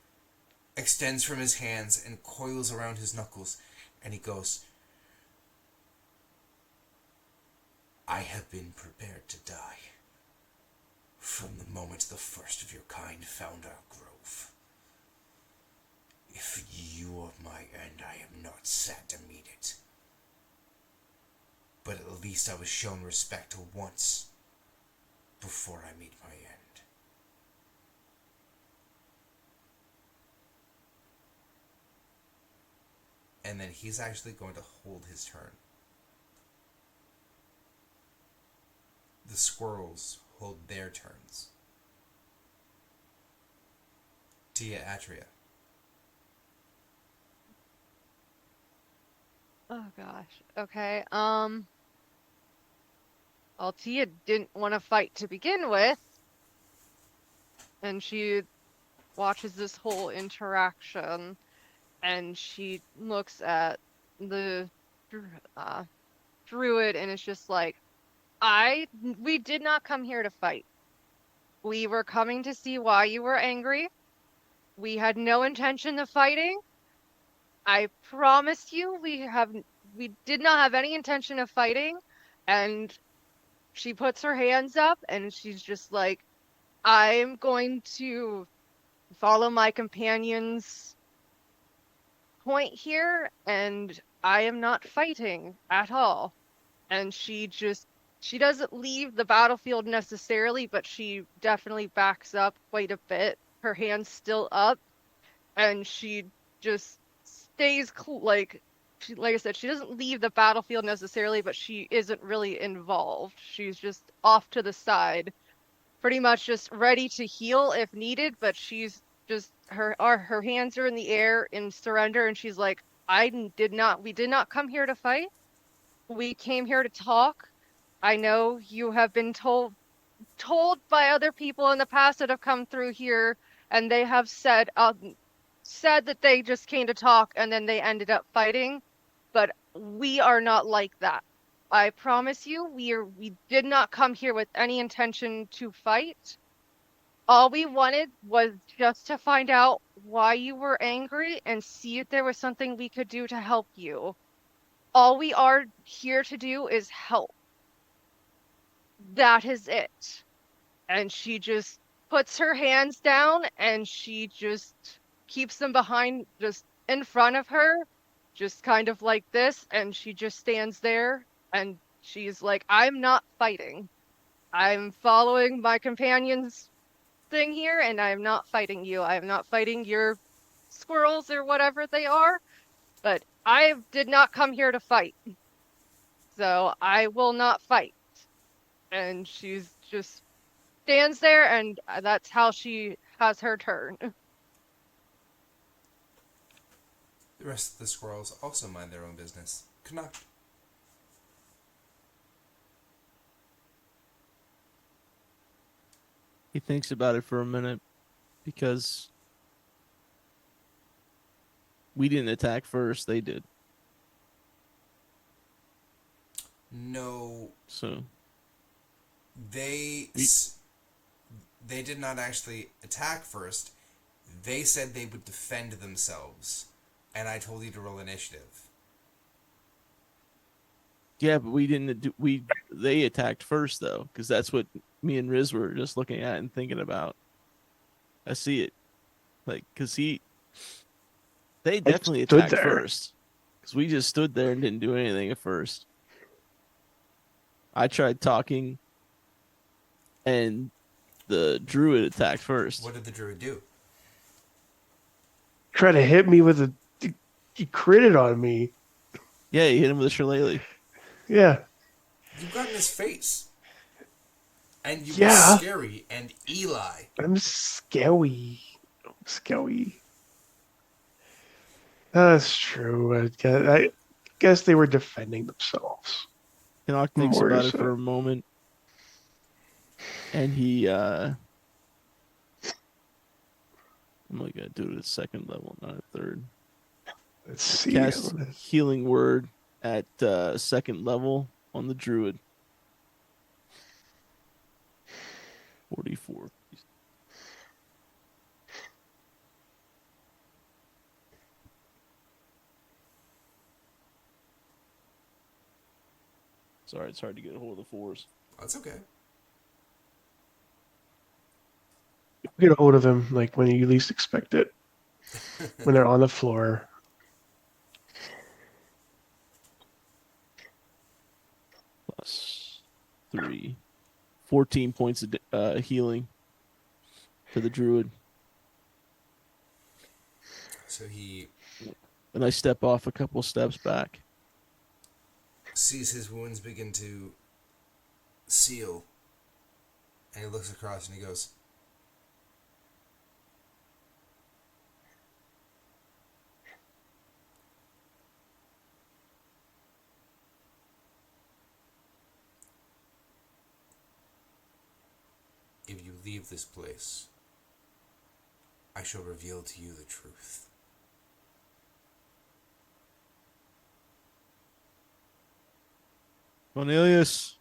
extends from his hands and coils around his knuckles, and he goes, I have been prepared to die from the moment the first of your kind found our grove. If you are my end, I am not sad to meet it. But at least I was shown respect once before I meet my end. And then he's actually going to hold his turn. The squirrels hold their turns. Tia Atria. Oh gosh. Okay. Altia didn't want to fight to begin with, and she watches this whole interaction, and she looks at the druid and is just like, we did not come here to fight. We were coming to see why you were angry. We had no intention of fighting. I promise you, we did not have any intention of fighting. And she puts her hands up and she's just like, I'm going to follow my companion's point here, and I am not fighting at all. and she doesn't leave the battlefield necessarily, but she definitely backs up quite a bit. Her hand's still up, and she just stays like I said, she doesn't leave the battlefield necessarily, but she isn't really involved. She's just off to the side, pretty much just ready to heal if needed, but she's just her hands are in the air in surrender, and she's like, we did not come here to fight. We came here to talk. I know you have been told by other people in the past that have come through here, and they have said that they just came to talk and then they ended up fighting, but we are not like that. I promise you, we did not come here with any intention to fight. All we wanted was just to find out why you were angry and see if there was something we could do to help you. All we are here to do is help. That is it. And she just puts her hands down and she just keeps them behind, just in front of her, just kind of like this. And she just stands there and she's like, I'm not fighting. I'm following my companion's thing here and I'm not fighting you. I am not fighting your squirrels or whatever they are, but I did not come here to fight. So I will not fight. And she's just stands there, and that's how she has her turn. The rest of the squirrels also mind their own business. Canuck. He thinks about it for a minute because we didn't attack first; they did. No, So they they did not actually attack first. They said they would defend themselves, and I told you to roll initiative. yeah, but we didn't. They attacked first though, because that's what me and Riz were just looking at and thinking about. I see it, like because they definitely stood attacked there. first, because we just stood there and didn't do anything at first. I tried talking, and the druid attacked first. What did the druid do? Try to hit me with a. He critted on me. Yeah, he hit him with a shillelagh. Yeah. You got in his face. And you Yeah. were scary and Eli. I'm scary. Scary. That's true. I guess they were defending themselves. Canuck thinks More about it so. for a moment, and he I'm only gonna do it at second level, not at third. Let's see. Cast healing word at second level on the druid. 44. Sorry, it's hard to get a hold of the fours. That's okay. Get a hold of them like when you least expect it. When they're on the floor. Plus 3. 14 points of healing to the druid. So he And I step off a couple steps back. sees his wounds begin to seal. And he looks across and he goes, if you leave this place, I shall reveal to you the truth. Cornelius.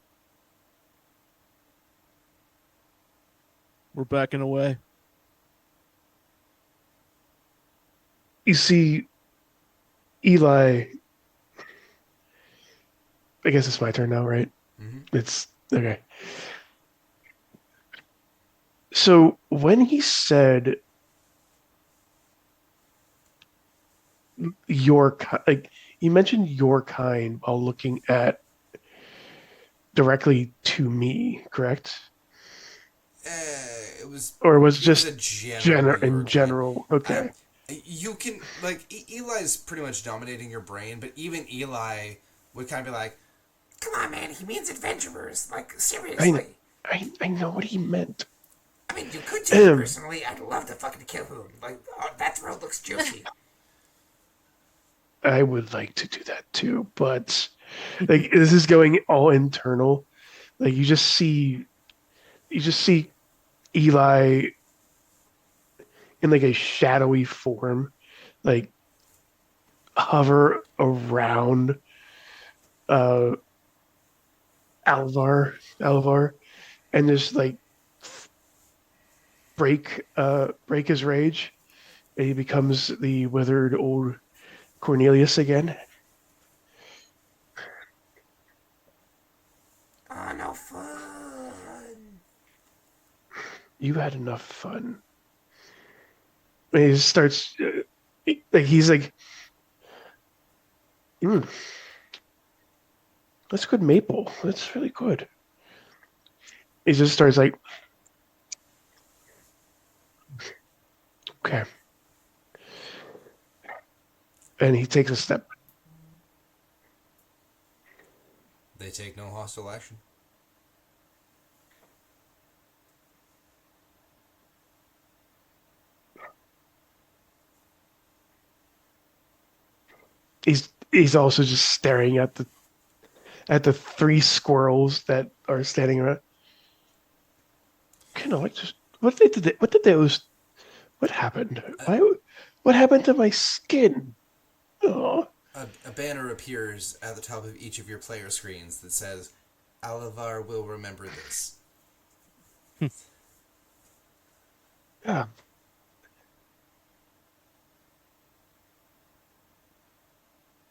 We're backing away. You see Eli. I guess it's my turn now, right? Mm-hmm. It's okay. So when he said like you mentioned your kind while looking at directly to me, correct? It was. Or was it It was just a general. You were in going. general? Okay. You can like Eli's pretty much dominating your brain, but even Eli would kind of be like, "Come on, man, he means adventurers. Like seriously. I know what he meant. I mean, you could take it personally. I'd love to fucking kill him. Like that throat looks juicy." I would like to do that too, but like this is going all internal. Like you just see Eli in like a shadowy form, like hover around uh Alvar, and just like break his rage, and he becomes the withered old Cornelius again. Oh, no fun. You had enough fun. And he just starts like he's like, mm, that's good maple. That's really good. He just starts like, okay, and he takes a step. They take no hostile action. He's also just staring at the three squirrels that are standing around. Kind of like just what did those what happened? Why what happened to my skin? Oh, A banner appears at the top of each of your player screens that says, "Alavar will remember this." yeah.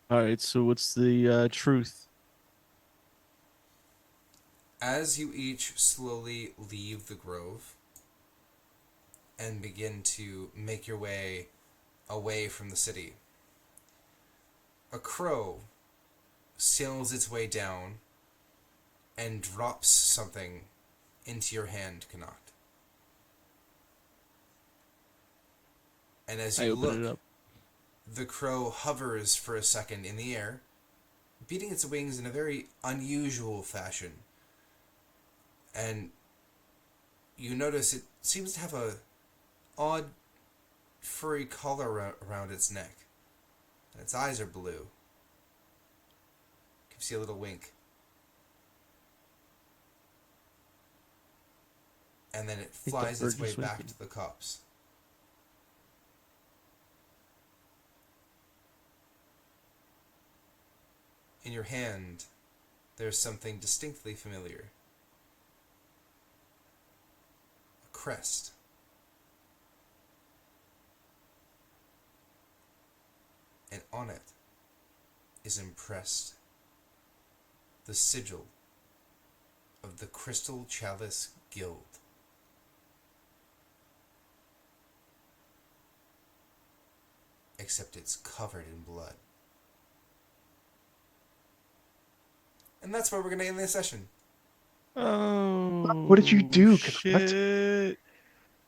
All right, so what's the truth? As you each slowly leave the grove and begin to make your way away from the city, a crow sails its way down and drops something into your hand, Connacht. And as I you open it look, up. the crow hovers for a second in the air, beating its wings in a very unusual fashion. And you notice it seems to have a odd furry collar around its neck. And its eyes are blue. You can see a little wink. And then it think flies that its bird way just back winking. to the cops. In your hand, there's something distinctly familiar. A crest. And on it is impressed the sigil of the Crystal Chalice Guild. Except it's covered in blood. And that's where we're going to end this session. Oh, What did you do, shit.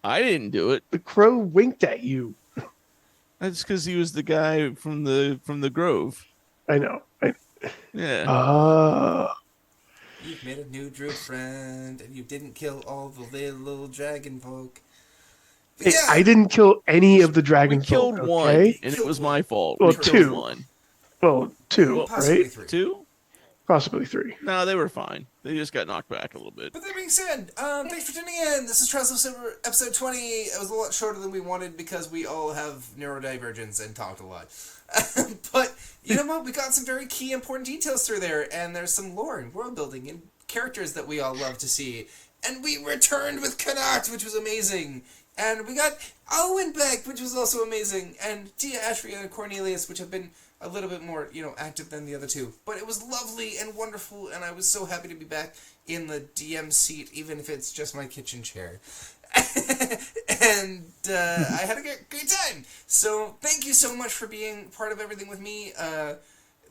I didn't do it. The crow winked at you. That's because he was the guy from the Grove. I know. Yeah. You've made a new druid friend, and you didn't kill all the little dragon folk. But Hey, yeah, I didn't kill any of the dragon We killed folk, one, okay? and it Killed was one. my fault. Well, We killed two. one. Well, two, Well, possibly right? 3. Two? Possibly 3. No, they were fine. They just got knocked back a little bit. But that being said, thanks for tuning in. This is Trials of Silver, episode 20. It was a lot shorter than we wanted because we all have neurodivergence and talked a lot. But, you know what? We got some very key important details through there, and there's some lore and world building and characters that we all love to see. And we returned with Connacht, which was amazing. And we got Owen back, which was also amazing. And Tia, Ashria, and Cornelius, which have been a little bit more, active than the other two. But it was lovely and wonderful, and I was so happy to be back in the DM seat, even if it's just my kitchen chair. And I had a great time. So thank you so much for being part of everything with me.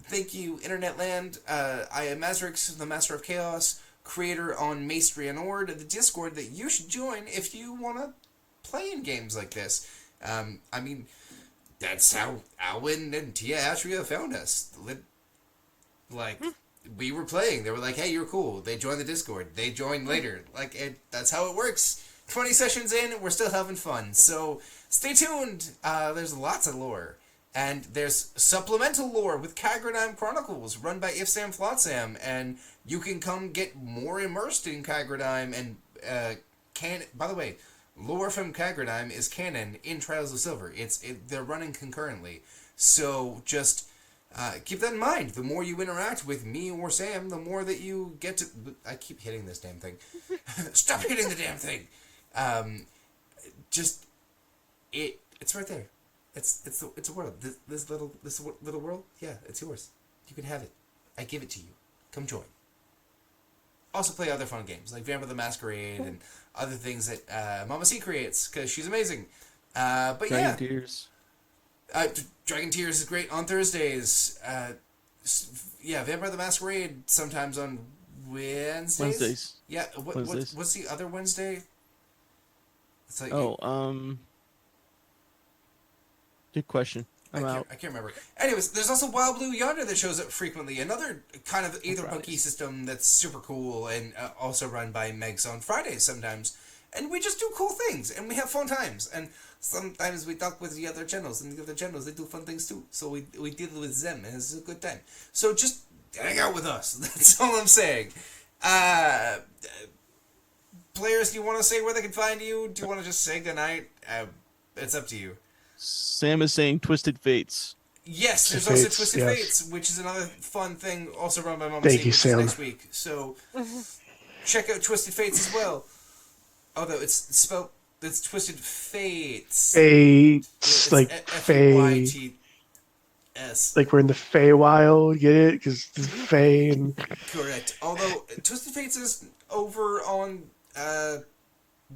Thank you, Internet Land. I am Mazrix, the Master of Chaos, creator on Maestria Nord, the Discord that you should join if you want to play in games like this. I mean, that's how Alwyn and Tia Atria found us. Like, we were playing. They were like, hey, you're cool. They joined the Discord. They joined later. Like, that's how it works. 20 sessions in, we're still having fun. So, stay tuned. There's lots of lore. And there's supplemental lore with Kagranime Chronicles, run by If Sam Flotsam, and you can come get more immersed in Kagranime and by the way, lore from Kagranime is canon in Trials of Silver. They're running concurrently. So just keep that in mind. The more you interact with me or Sam, the more that you get to... I keep hitting this damn thing. Stop hitting the damn thing! It's right there. It's a world. This little world. Yeah, it's yours. You can have it. I give it to you. Come join. Also play other fun games like Vampire the Masquerade and other things that Mama C creates because she's amazing. But Dragon Tears. Dragon Tears is great on Thursdays. Vampire the Masquerade sometimes on Wednesdays. Yeah. Wednesdays. What's the other Wednesday? It's like Good question. I'm out. I can't remember. Anyways, there's also Wild Blue Yonder that shows up frequently. Another kind of Aetherpunky system that's super cool and also run by Megs on Fridays sometimes. And we just do cool things and we have fun times. And sometimes we talk with the other channels and the other channels, they do fun things too. So we deal with them and it's a good time. So just hang out with us. That's all I'm saying. Players, do you want to say where they can find you? Do you want to just say goodnight? It's up to you. Sam is saying Twisted Fates. Yes, there's Twisted also Fates, Twisted yes. Fates, which is another fun thing, also run by Mama Thank C, you, which is Sam. next week. So check out Twisted Fates as well. Although it's spelled, it's Twisted Fates. Fates, like Fey. F-E-Y-T-S. Like we're in the Feywild, get it? Because Fey and Correct. Although Twisted Fates is over on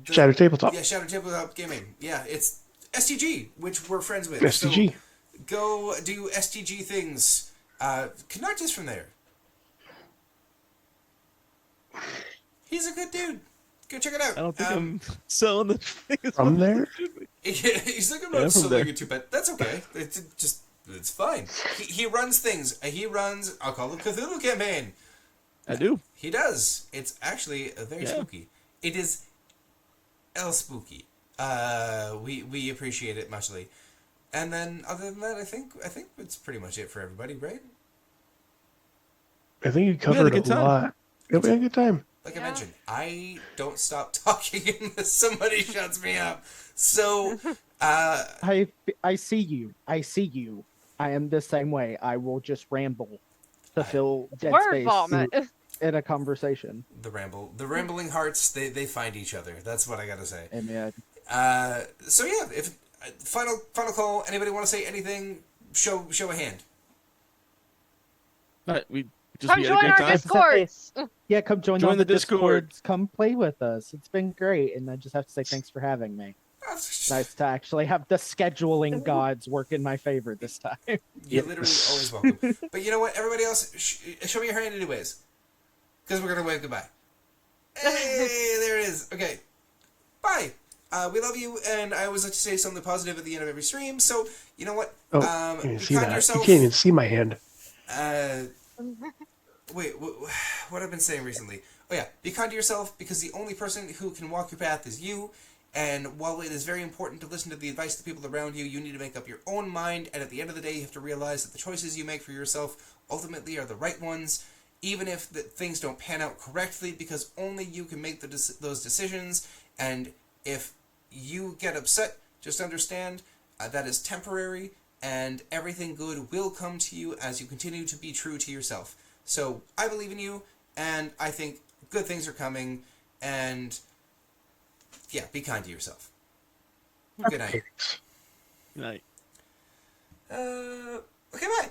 Shattered Tabletop. Yeah, Shattered Tabletop Gaming. Yeah, it's STG, which we're friends with. STG. So go do STG things. Connect us from there. He's a good dude. Go check it out. I don't think I'm selling the thing. From there? He's like, I'm Yeah, not from selling there. it too bad. That's okay. It's fine. He runs things. He runs, I'll call it Cthulhu campaign. I do. He does. It's actually very Yeah. spooky. It is spooky. We appreciate it muchly. And then other than that, I think it's pretty much it for everybody, right? I think you had a covered good a time. lot. Yeah, we had a good time. Like I Yeah. mentioned, I don't stop talking unless somebody shuts me up. So, I see you. I see you. I am the same way. I will just ramble to fill dead Word space vomit. in a conversation. the rambling hearts, they find each other. That's what I gotta say. And So yeah, if final call. Anybody want to say anything? Show a hand. All right, we Come had a join great our time. Discords. yeah, come join Join all the the Discord. Discords. Come play with us. It's been great, and I just have to say thanks for having me. Nice to actually have the scheduling gods work in my favor this time. You're literally always welcome. But you know what? Everybody else, show me your hand anyways. Because we're going to wave goodbye. Hey, there it is. Okay. Bye. We love you, and I always like to say something positive at the end of every stream. So, you know what? Oh, you be can see kind to that. yourself. You can't even see my hand. Wait, what I've been saying recently? Oh yeah, be kind to yourself because the only person who can walk your path is you. And while it is very important to listen to the advice of the people around you, you need to make up your own mind. And at the end of the day, you have to realize that the choices you make for yourself ultimately are the right ones, even if things don't pan out correctly, because only you can make those decisions. And if you get upset, just understand that is temporary, and everything good will come to you as you continue to be true to yourself. So I believe in you, and I think good things are coming, and yeah, be kind to yourself. Good night. Good night. Okay, bye.